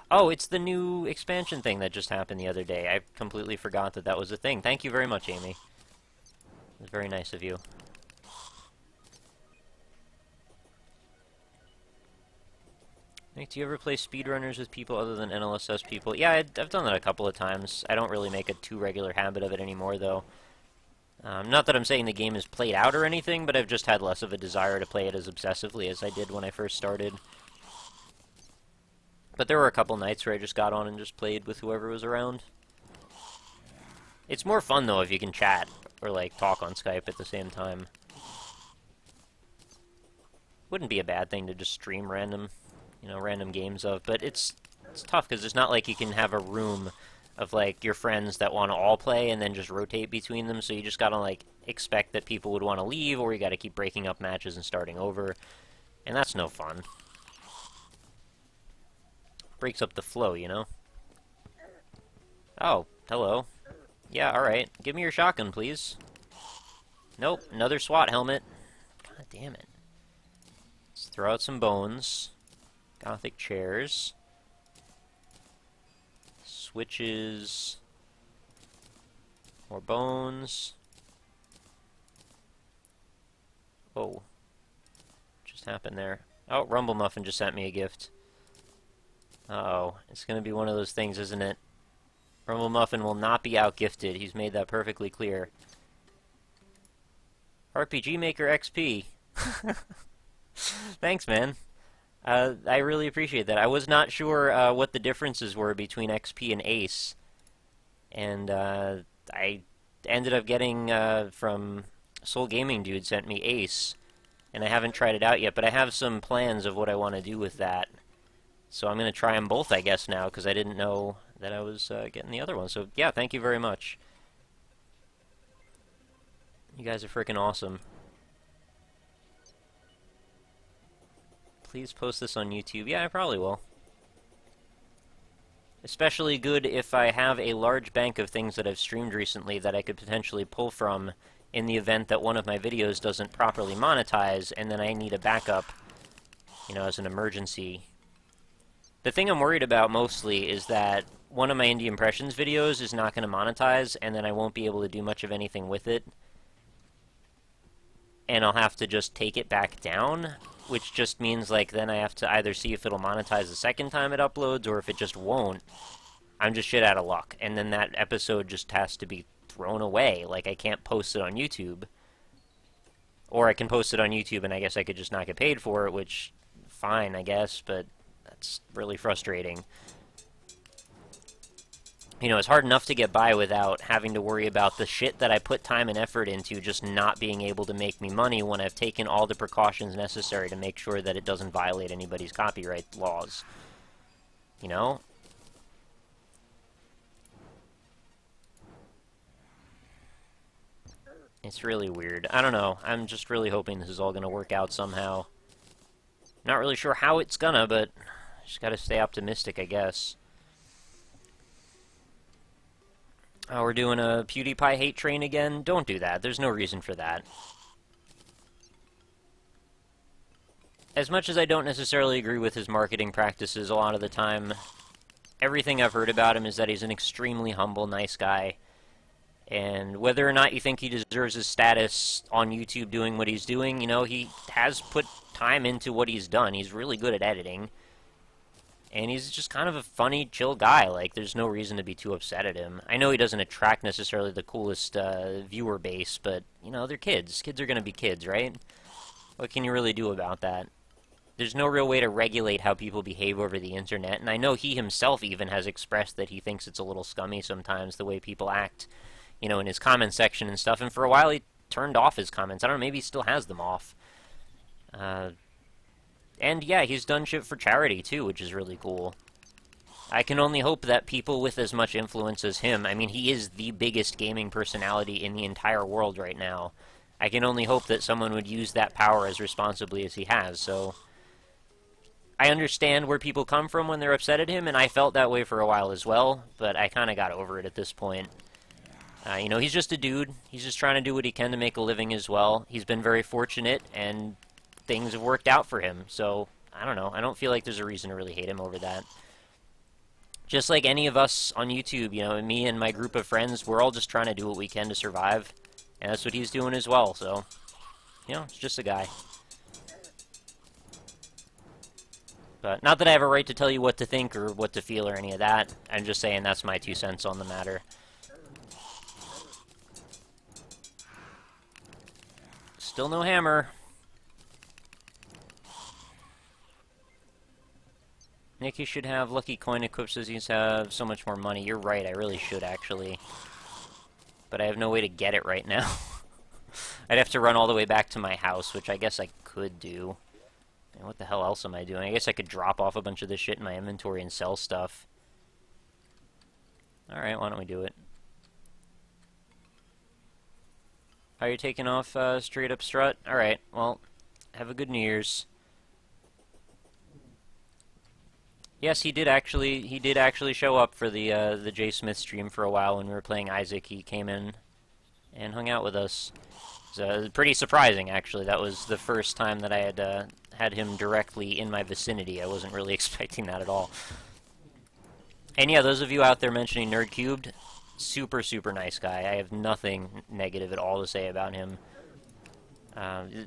Oh, it's the new expansion thing that just happened the other day. I completely forgot that that was a thing. Thank you very much, Amy. It was very nice of you. Nick, do you ever play speedrunners with people other than NLSS people? Yeah, I've done that a couple of times. I don't really make a too regular habit of it anymore, though. Not that I'm saying the game is played out or anything, but I've just had less of a desire to play it as obsessively as I did when I first started. But there were a couple nights where I just got on and just played with whoever was around. It's more fun, though, if you can chat or, like, talk on Skype at the same time. Wouldn't be a bad thing to just stream random, you know, random games of, but it's tough because it's not like you can have a room of, like, your friends that want to all play and then just rotate between them, so you just gotta, like, expect that people would want to leave, or you gotta keep breaking up matches and starting over, and that's no fun. Breaks up the flow, you know? Oh, hello. Yeah, alright. Give me your shotgun, please. Nope, another SWAT helmet. God damn it. Let's throw out some bones. Gothic chairs. Switches. More bones. Oh. Just happened there. Oh, Rumble Muffin just sent me a gift. Uh-oh. It's gonna be one of those things, isn't it? Rumble Muffin will not be out-gifted. He's made that perfectly clear. RPG Maker XP. Thanks, man. I really appreciate that. I was not sure what the differences were between XP and Ace. And I ended up getting from Soul Gaming Dude sent me Ace. And I haven't tried it out yet, but I have some plans of what I want to do with that. So I'm going to try them both, I guess, now, because I didn't know that I was getting the other one. So, yeah, thank you very much. You guys are freaking awesome. Please post this on YouTube. Yeah, I probably will. Especially good if I have a large bank of things that I've streamed recently that I could potentially pull from in the event that one of my videos doesn't properly monetize, and then I need a backup, you know, as an emergency. The thing I'm worried about mostly is that one of my indie impressions videos is not going to monetize, and then I won't be able to do much of anything with it. And I'll have to just take it back down, which just means, like, then I have to either see if it'll monetize the second time it uploads, or if it just won't, I'm just shit out of luck. And then that episode just has to be thrown away. Like, I can't post it on YouTube. Or I can post it on YouTube, and I guess I could just not get paid for it, which, fine, I guess, but that's really frustrating. You know, it's hard enough to get by without having to worry about the shit that I put time and effort into just not being able to make me money when I've taken all the precautions necessary to make sure that it doesn't violate anybody's copyright laws. You know? It's really weird. I don't know. I'm just really hoping this is all going to work out somehow. Not really sure how it's gonna, but just gotta stay optimistic, I guess. Oh, we're doing a PewDiePie hate train again? Don't do that. There's no reason for that. As much as I don't necessarily agree with his marketing practices a lot of the time, everything I've heard about him is that he's an extremely humble, nice guy. And whether or not you think he deserves his status on YouTube doing what he's doing, you know, he has put time into what he's done. He's really good at editing. And he's just kind of a funny, chill guy. Like, there's no reason to be too upset at him. I know he doesn't attract necessarily the coolest viewer base, but, you know, they're kids. Kids are going to be kids, right? What can you really do about that? There's no real way to regulate how people behave over the internet, and I know he himself even has expressed that he thinks it's a little scummy sometimes, the way people act, you know, in his comment section and stuff, and for a while he turned off his comments. I don't know, maybe he still has them off. And yeah, he's done shit for charity, too, which is really cool. I can only hope that people with as much influence as him, I mean, he is the biggest gaming personality in the entire world right now. I can only hope that someone would use that power as responsibly as he has, so... I understand where people come from when they're upset at him, and I felt that way for a while as well, but I kind of got over it at this point. You know, he's just a dude. He's just trying to do what he can to make a living as well. He's been very fortunate, and things have worked out for him, so I don't know. I don't feel like there's a reason to really hate him over that. Just like any of us on YouTube, you know, me and my group of friends, we're all just trying to do what we can to survive, and that's what he's doing as well, so, you know, it's just a guy. But not that I have a right to tell you what to think or what to feel or any of that. I'm just saying that's my 2 cents on the matter. Still no hammer. Nick, you should have lucky coin equipped as you have so much more money. You're right, I really should, actually. But I have no way to get it right now. I'd have to run all the way back to my house, which I guess I could do. And what the hell else am I doing? I guess I could drop off a bunch of this shit in my inventory and sell stuff. Alright, why don't we do it? Are you taking off straight up strut? Alright, well, have a good New Year's. Yes, he did actually show up for the Jay Smith stream for a while when we were playing Isaac. He came in and hung out with us. So, pretty surprising, actually. That was the first time that I had had him directly in my vicinity. I wasn't really expecting that at all. And yeah, those of you out there mentioning Nerd Cubed, super, super nice guy. I have nothing negative at all to say about him.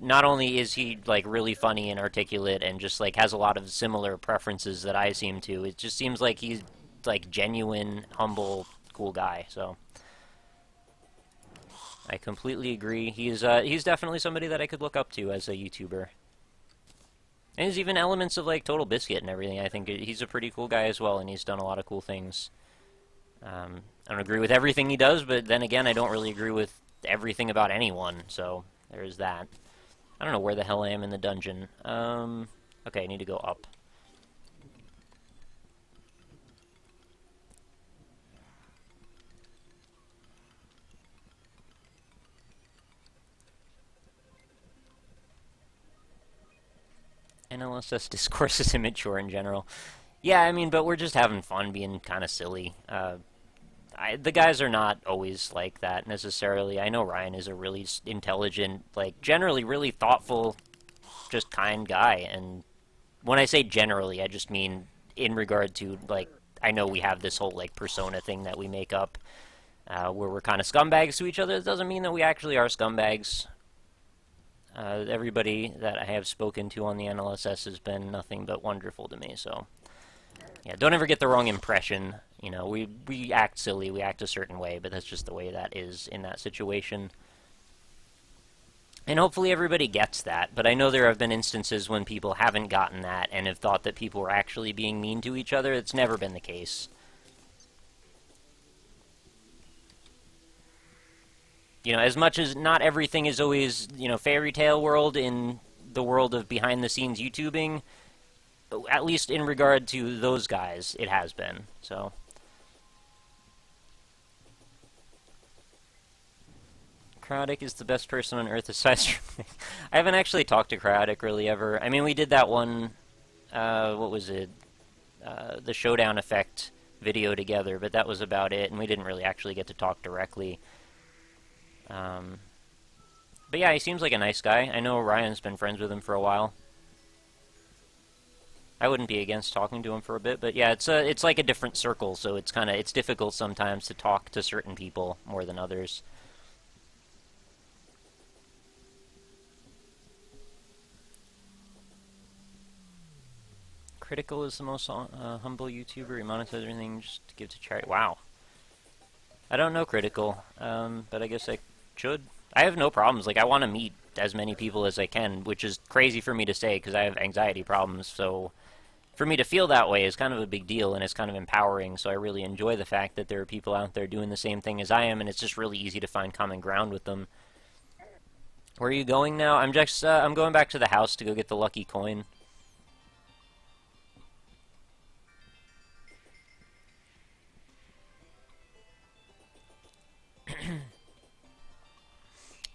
Not only is he, like, really funny and articulate and just, like, has a lot of similar preferences that I seem to, it just seems like he's, like, genuine, humble, cool guy, so... I completely agree. He's definitely somebody that I could look up to as a YouTuber. And there's even elements of, like, Total Biscuit and everything. I think he's a pretty cool guy as well, and he's done a lot of cool things. I don't agree with everything he does, but then again, I don't really agree with everything about anyone, so there's that. I don't know where the hell I am in the dungeon. Okay, I need to go up. NLSS discourse is immature in general. Yeah, I mean, but we're just having fun being kind of silly. The guys are not always like that necessarily. I know Ryan is a really intelligent, like, generally really thoughtful, just kind guy. And when I say generally, I just mean in regard to, like, I know we have this whole, like, persona thing that we make up where we're kind of scumbags to each other. It doesn't mean that we actually are scumbags. Everybody that I have spoken to on the NLSS has been nothing but wonderful to me, so yeah, don't ever get the wrong impression. You know, we act silly, we act a certain way, but that's just the way that is in that situation. And hopefully everybody gets that, but I know there have been instances when people haven't gotten that and have thought that people were actually being mean to each other. It's never been the case. You know, as much as not everything is always, you know, fairy tale world in the world of behind the scenes YouTubing, at least in regard to those guys, it has been. So, Crowdic is the best person on earth aside from I haven't actually talked to Crowdic really ever. I mean, we did that one, what was it? The Showdown Effect video together, but that was about it, and we didn't really actually get to talk directly. Um, but yeah, he seems like a nice guy. I know Ryan's been friends with him for a while. I wouldn't be against talking to him for a bit, but yeah, it's like a different circle, so it's difficult sometimes to talk to certain people more than others. Critical is the most humble YouTuber. He monetizes everything just to give to charity. Wow. I don't know Critical, but I guess I should. I have no problems. Like, I want to meet as many people as I can, which is crazy for me to say because I have anxiety problems, so for me to feel that way is kind of a big deal, and it's kind of empowering, so I really enjoy the fact that there are people out there doing the same thing as I am, and it's just really easy to find common ground with them. Where are you going now? I'm going back to the house to go get the lucky coin.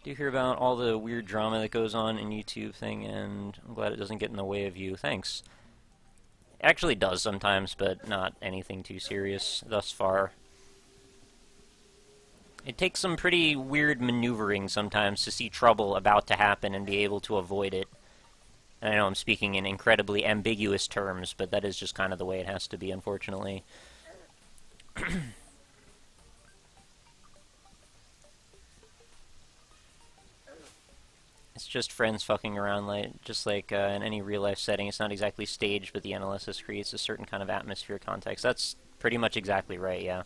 Do you hear about all the weird drama that goes on in YouTube thing, and I'm glad it doesn't get in the way of you. Thanks. It actually does sometimes, but not anything too serious thus far. It takes some pretty weird maneuvering sometimes to see trouble about to happen and be able to avoid it. And I know I'm speaking in incredibly ambiguous terms, but that is just kind of the way it has to be, unfortunately. It's just friends fucking around, like just like in any real life setting. It's not exactly staged, but the NLSS creates a certain kind of atmosphere context. That's pretty much exactly right, yeah.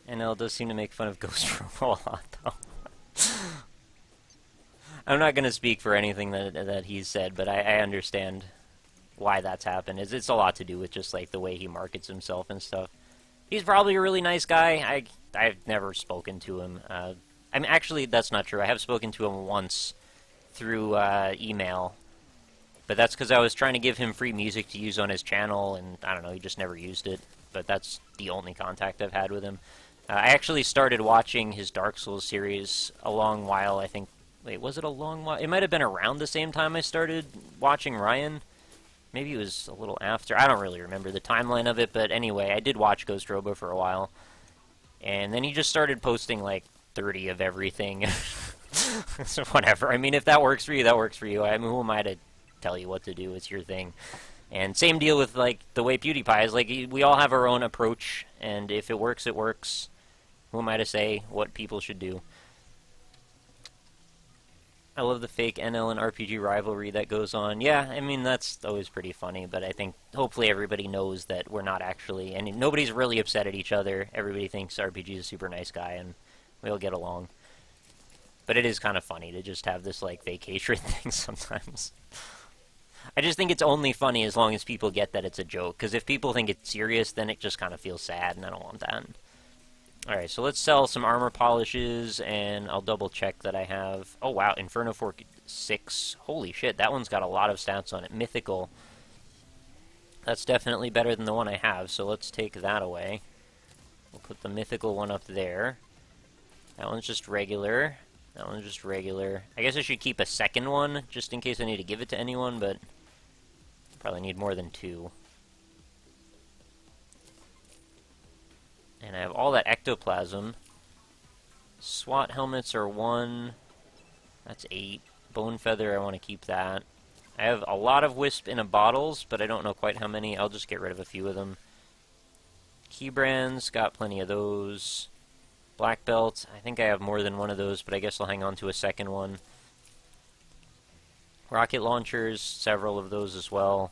NL does seem to make fun of Ghost Robo a lot, though. I'm not going to speak for anything that he's said, but I understand why that's happened. It's a lot to do with just like the way he markets himself and stuff. He's probably a really nice guy. I've never spoken to him. I mean, actually, that's not true. I have spoken to him once through email, but that's because I was trying to give him free music to use on his channel, and I don't know, he just never used it. But that's the only contact I've had with him. I actually started watching his Dark Souls series a long while, I think. Wait, was it a long while? It might have been around the same time I started watching Ryan. Maybe it was a little after. I don't really remember the timeline of it, but anyway, I did watch Ghost Robo for a while. And then he just started posting, like, 30 of everything. So whatever. I mean, if that works for you, that works for you. I mean, who am I to tell you what to do? It's your thing. And same deal with, like, the way PewDiePie is. Like, we all have our own approach, and if it works, it works. Who am I to say what people should do? I love the fake NL and RPG rivalry that goes on. Yeah, I mean, that's always pretty funny, but I think hopefully everybody knows that we're not actually, and nobody's really upset at each other. Everybody thinks RPG is a super nice guy, and we all get along. But it is kind of funny to just have this, like, fake hatred thing sometimes. I just think it's only funny as long as people get that it's a joke, because if people think it's serious, then it just kind of feels sad, and I don't want that. Alright, so let's sell some armor polishes, and I'll double check that I have... Oh, wow, Inferno Fork 6. Holy shit, that one's got a lot of stats on it. Mythical. That's definitely better than the one I have, so let's take that away. We'll put the mythical one up there. That one's just regular. That one's just regular. I guess I should keep a second one, just in case I need to give it to anyone, but... Probably need more than 2. And I have all that ectoplasm. SWAT helmets are 1. That's 8. Bone feather, I want to keep that. I have a lot of wisp in a bottles, but I don't know quite how many. I'll just get rid of a few of them. Key brands, got plenty of those. Black belt, I think I have more than one of those, but I guess I'll hang on to a second one. Rocket launchers, several of those as well.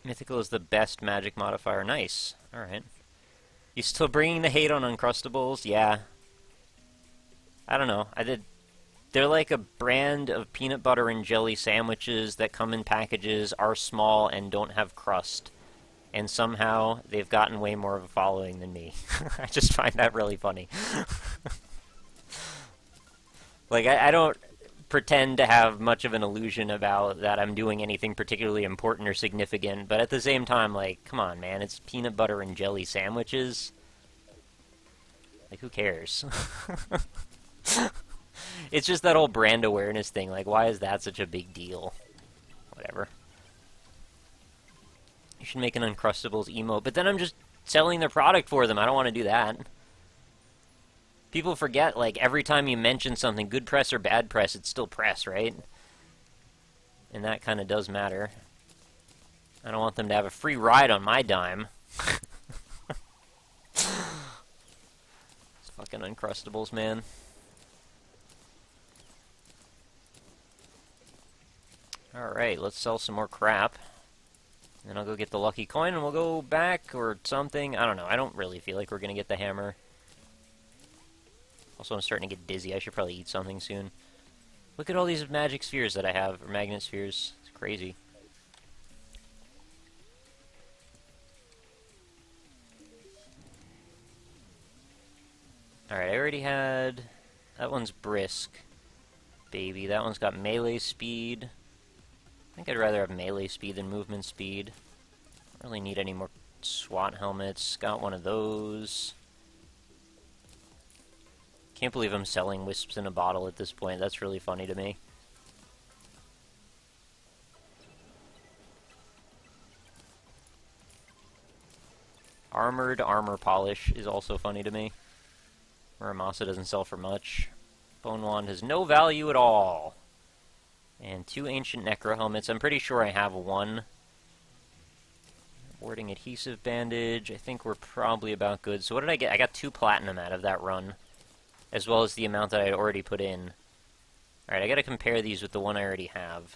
Mythical is the best magic modifier. Nice. Alright. You still bringing the hate on Uncrustables? Yeah. I don't know. They're like a brand of peanut butter and jelly sandwiches that come in packages, are small, and don't have crust. And somehow, they've gotten way more of a following than me. I just find that really funny. Like, I don't pretend to have much of an illusion about that I'm doing anything particularly important or significant, but at the same time, like, come on, man, it's peanut butter and jelly sandwiches. Like, who cares? It's just that whole brand awareness thing, like, why is that such a big deal? Whatever. You should make an Uncrustables emote, but then I'm just selling their product for them. I don't want to do that. People forget, like, every time you mention something, good press or bad press, it's still press, right? And that kind of does matter. I don't want them to have a free ride on my dime. It's fucking Uncrustables, man. Alright, let's sell some more crap. Then I'll go get the lucky coin and we'll go back or something. I don't know. I don't really feel like we're going to get the hammer. Also, I'm starting to get dizzy. I should probably eat something soon. Look at all these magic spheres that I have, or magnet spheres. It's crazy. Alright, I already had... That one's brisk. Baby. That one's got melee speed. I think I'd rather have melee speed than movement speed. Don't really need any more SWAT helmets. Got one of those. Can't believe I'm selling wisps in a bottle at this point. That's really funny to me. Armored armor polish is also funny to me. Muramasa doesn't sell for much. Bone wand has no value at all. And 2 ancient necro helmets. I'm pretty sure I have 1. Warding adhesive bandage. I think we're probably about good. So what did I get? I got 2 platinum out of that run, as well as the amount that I had already put in. Alright, I gotta compare these with the one I already have.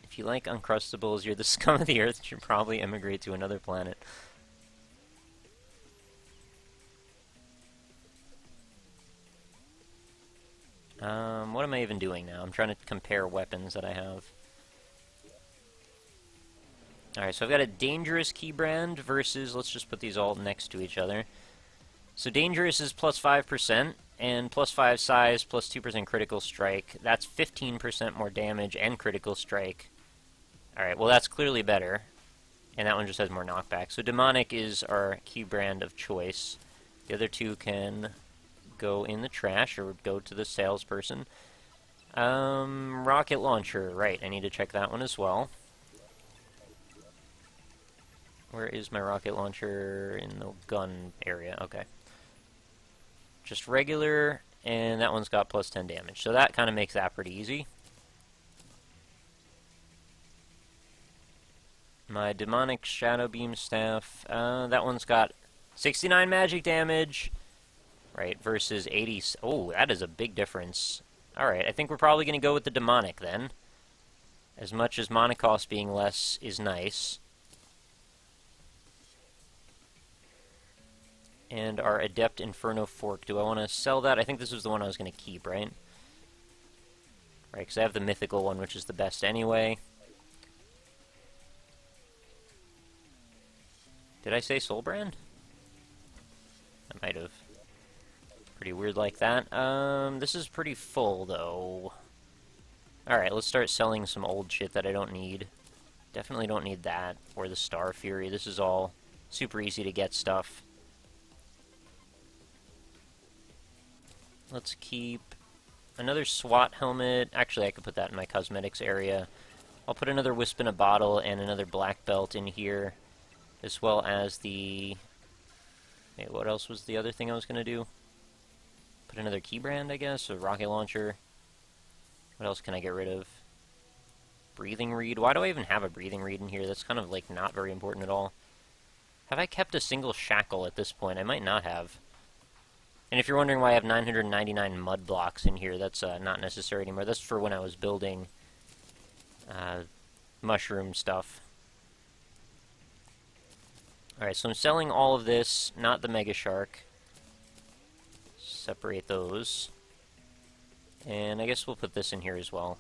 If you like Uncrustables, you're the scum of the earth, you should probably emigrate to another planet. What am I even doing now? I'm trying to compare weapons that I have. Alright, so I've got a dangerous key brand versus, let's just put these all next to each other. So dangerous is plus 5%, and plus 5 size, plus 2% critical strike. That's 15% more damage and critical strike. Alright, well that's clearly better. And that one just has more knockback. So demonic is our key brand of choice. The other 2 can go in the trash, or go to the salesperson. Rocket launcher, right, I need to check that one as well. Where is my rocket launcher? In the gun area, okay. Just regular, and that one's got plus 10 damage, so that kind of makes that pretty easy. My demonic shadow beam staff, that one's got 69 magic damage. Right, versus 80... Oh, that is a big difference. Alright, I think we're probably going to go with the demonic, then. As much as mana cost being less is nice. And our Adept Inferno Fork. Do I want to sell that? I think this was the one I was going to keep, right? Right, because I have the mythical one, which is the best anyway. Did I say Soulbrand? I might have. Pretty weird like that. This is pretty full, though. Alright, let's start selling some old shit that I don't need. Definitely don't need that, or the Star Fury. This is all super easy to get stuff. Let's keep another SWAT helmet. Actually, I could put that in my cosmetics area. I'll put another Wisp in a Bottle and another black belt in here, as well as the... Wait, what else was the other thing I was going to do? Put another key brand, I guess, a rocket launcher. What else can I get rid of? Breathing reed. Why do I even have a breathing reed in here? That's kind of, like, not very important at all. Have I kept a single shackle at this point? I might not have. And if you're wondering why I have 999 mud blocks in here, that's not necessary anymore. That's for when I was building mushroom stuff. Alright, so I'm selling all of this, not the Mega Shark. Separate those. And I guess we'll put this in here as well.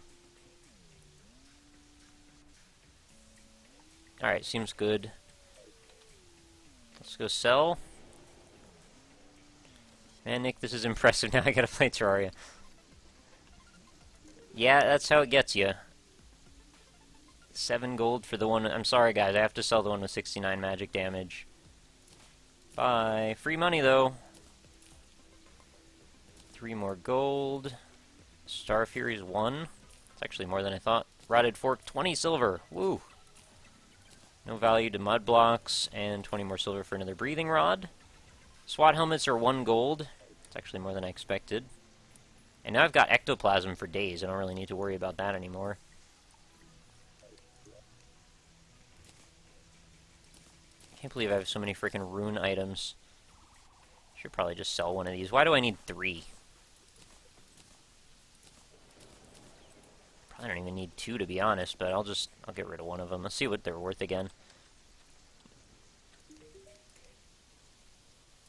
Alright, seems good. Let's go sell. Man, Nick, this is impressive. Now I gotta play Terraria. Yeah, that's how it gets you. 7 gold for the one... I'm sorry, guys. I have to sell the one with 69 magic damage. Bye. Free money, though. 3 more gold. Star Fury's 1. It's actually more than I thought. Rotted Fork, 20 silver. Woo! No value to mud blocks, and 20 more silver for another breathing rod. SWAT helmets are 1 gold. It's actually more than I expected. And now I've got ectoplasm for days. I don't really need to worry about that anymore. Can't believe I have so many freaking rune items. Should probably just sell one of these. Why do I need 3? Probably don't even need 2, to be honest, but I'll get rid of one of them. Let's see what they're worth again.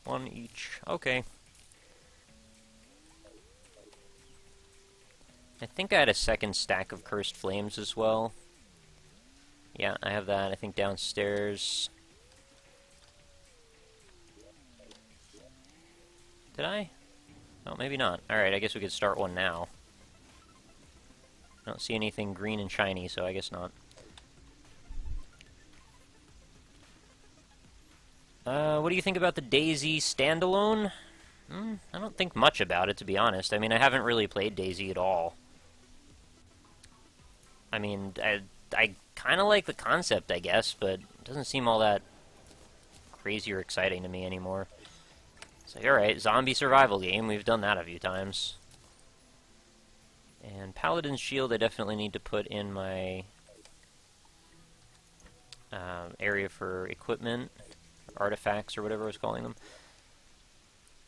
1 each. Okay. I think I had a second stack of Cursed Flames as well. Yeah, I have that, I think, downstairs. Did I? Oh, maybe not. Alright, I guess we could start one now. I don't see anything green and shiny, so I guess not. What do you think about the DayZ standalone? I don't think much about it, to be honest. I mean, I haven't really played DayZ at all. I mean, I kind of like the concept, I guess, but it doesn't seem all that crazy or exciting to me anymore. It's like, alright, zombie survival game, we've done that a few times. And Paladin's Shield I definitely need to put in my area for equipment, artifacts, or whatever I was calling them.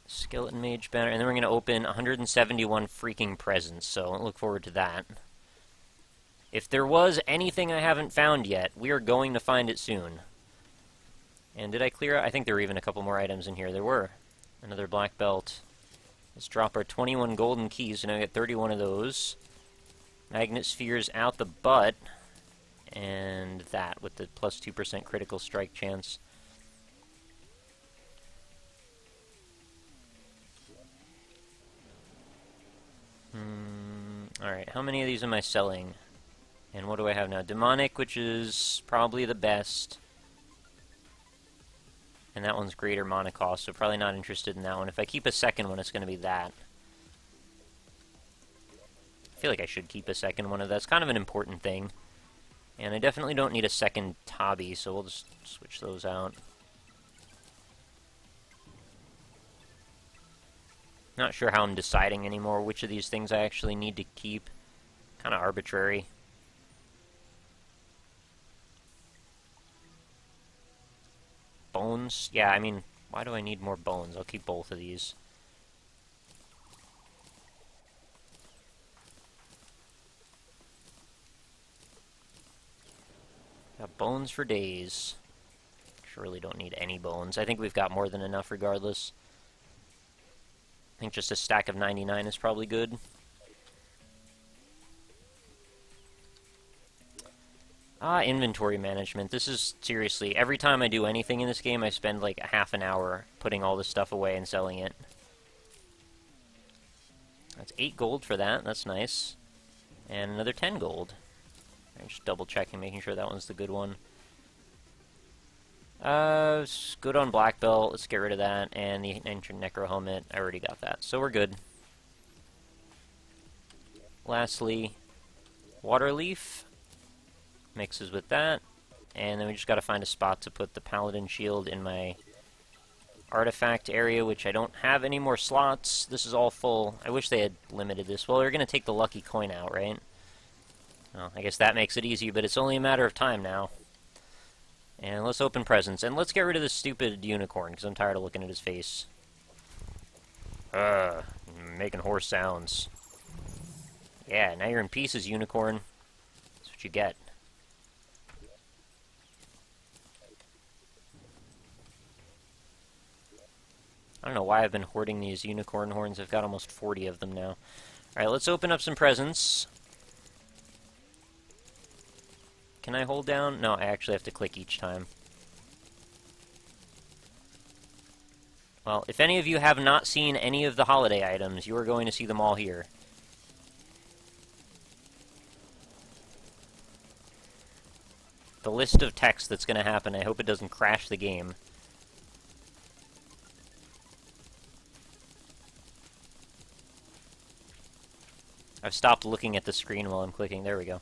Skeleton Mage banner, and then we're going to open 171 freaking presents, so look forward to that. If there was anything I haven't found yet, we are going to find it soon. And did I clear out? I think there were even a couple more items in here. There were. Another black belt. Let's drop our 21 golden keys, so now we get 31 of those. Magnet spheres out the butt. And that, with the plus 2% critical strike chance. Alright, how many of these am I selling? And what do I have now? Demonic, which is probably the best. And that one's greater mana cost, so probably not interested in that one. If I keep a second one, it's going to be that. I feel like I should keep a second one of that. It's kind of an important thing. And I definitely don't need a second Tabi, so we'll just switch those out. Not sure how I'm deciding anymore which of these things I actually need to keep. Kind of arbitrary. Bones? Yeah, I mean, why do I need more bones? I'll keep both of these. Got bones for days. Surely don't need any bones. I think we've got more than enough regardless. I think just a stack of 99 is probably good. Inventory management. This is, seriously, every time I do anything in this game, I spend like a half an hour putting all this stuff away and selling it. That's 8 gold for that. That's nice. And another 10 gold. I'm just double checking, making sure that one's the good one. Good on black belt. Let's get rid of that. And the ancient necro helmet. I already got that, so we're good. Lastly, water leaf mixes with that, and then we just got to find a spot to put the paladin shield in my artifact area, which I don't have any more slots. This is all full. I wish they had limited this. Well, they're going to take the lucky coin out, right? Well, I guess that makes it easy, but it's only a matter of time now. And let's open presents, and let's get rid of this stupid unicorn, because I'm tired of looking at his face. Making horse sounds. Yeah, now you're in pieces, unicorn. That's what you get. I don't know why I've been hoarding these unicorn horns. I've got almost 40 of them now. Alright, let's open up some presents. Can I hold down? No, I actually have to click each time. Well, if any of you have not seen any of the holiday items, you are going to see them all here. The list of text that's going to happen, I hope it doesn't crash the game. I've stopped looking at the screen while I'm clicking. There we go.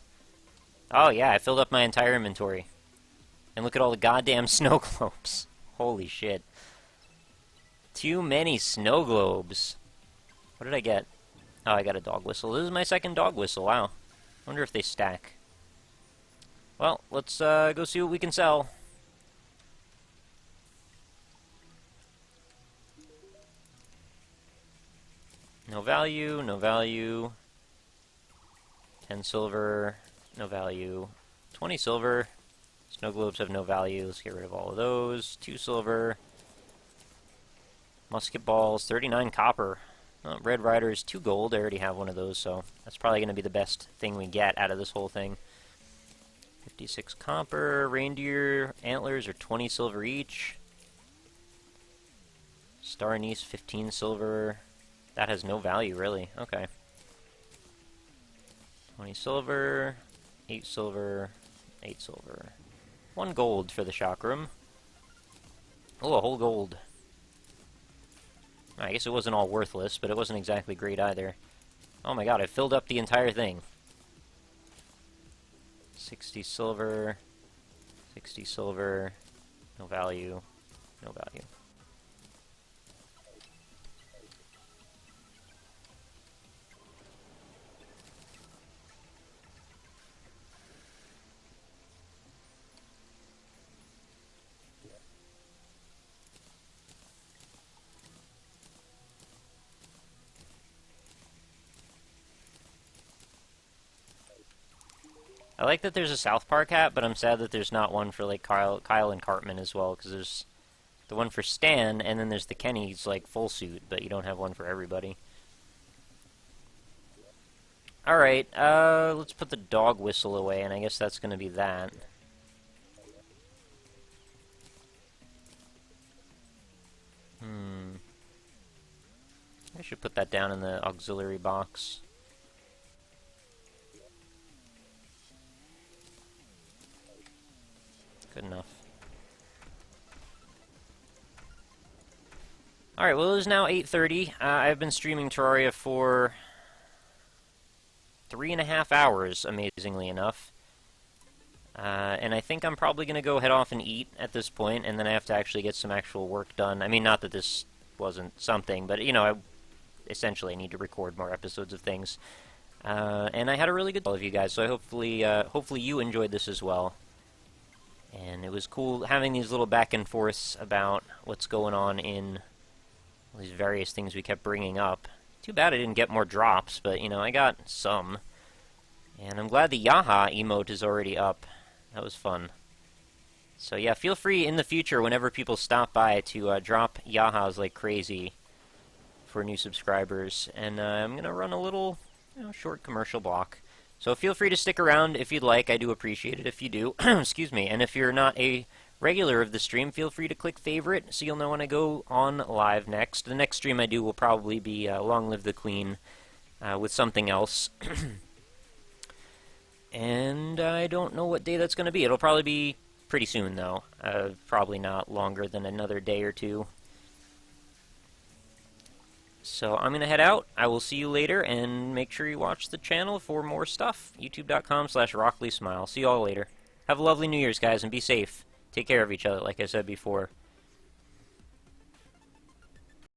Oh yeah, I filled up my entire inventory. And look at all the goddamn snow globes. Holy shit. Too many snow globes. What did I get? Oh, I got a dog whistle. This is my second dog whistle, wow. Wonder if they stack. Well, let's go see what we can sell. No value, no value. 10 silver, no value. 20 silver. Snow globes have no value. Let's get rid of all of those. 2 silver. Musket balls, 39 copper. Red Riders, 2 gold. I already have one of those, so that's probably going to be the best thing we get out of this whole thing. 56 copper. Reindeer antlers are 20 silver each. Star anise, 15 silver. That has no value, really. Okay. 20 silver, 8 silver, 8 silver. 1 gold for the shock room. Oh, a whole gold. I guess it wasn't all worthless, but it wasn't exactly great either. Oh my god, I filled up the entire thing. 60 silver, 60 silver, no value, no value. I like that there's a South Park hat, but I'm sad that there's not one for like Kyle and Cartman as well, because there's the one for Stan, and then there's the Kenny's like full suit, but you don't have one for everybody. Alright, let's put the dog whistle away, and I guess that's going to be that. I should put that down in the auxiliary box. Good enough. Alright, well it is now 8:30. I've been streaming Terraria for 3.5 hours, amazingly enough. And I think I'm probably going to go head off and eat at this point, and then I have to actually get some actual work done. I mean, not that this wasn't something, but, you know, I essentially need to record more episodes of things. And I had a really good time with all of you guys, so hopefully you enjoyed this as well. And it was cool having these little back and forths about what's going on in all these various things we kept bringing up. Too bad I didn't get more drops, but, you know, I got some. And I'm glad the Yaha emote is already up. That was fun. So yeah, feel free in the future, whenever people stop by, to drop Yahas like crazy for new subscribers. And I'm going to run a little, you know, short commercial block. So feel free to stick around if you'd like. I do appreciate it if you do. Excuse me. And if you're not a regular of the stream, feel free to click favorite so you'll know when I go on live next. The next stream I do will probably be Long Live the Queen with something else. And I don't know what day that's going to be. It'll probably be pretty soon, though. Probably not longer than another day or two. So I'm going to head out. I will see you later, and make sure you watch the channel for more stuff. YouTube.com/RockLeeSmile. See you all later. Have a lovely New Year's, guys, and be safe. Take care of each other, like I said before.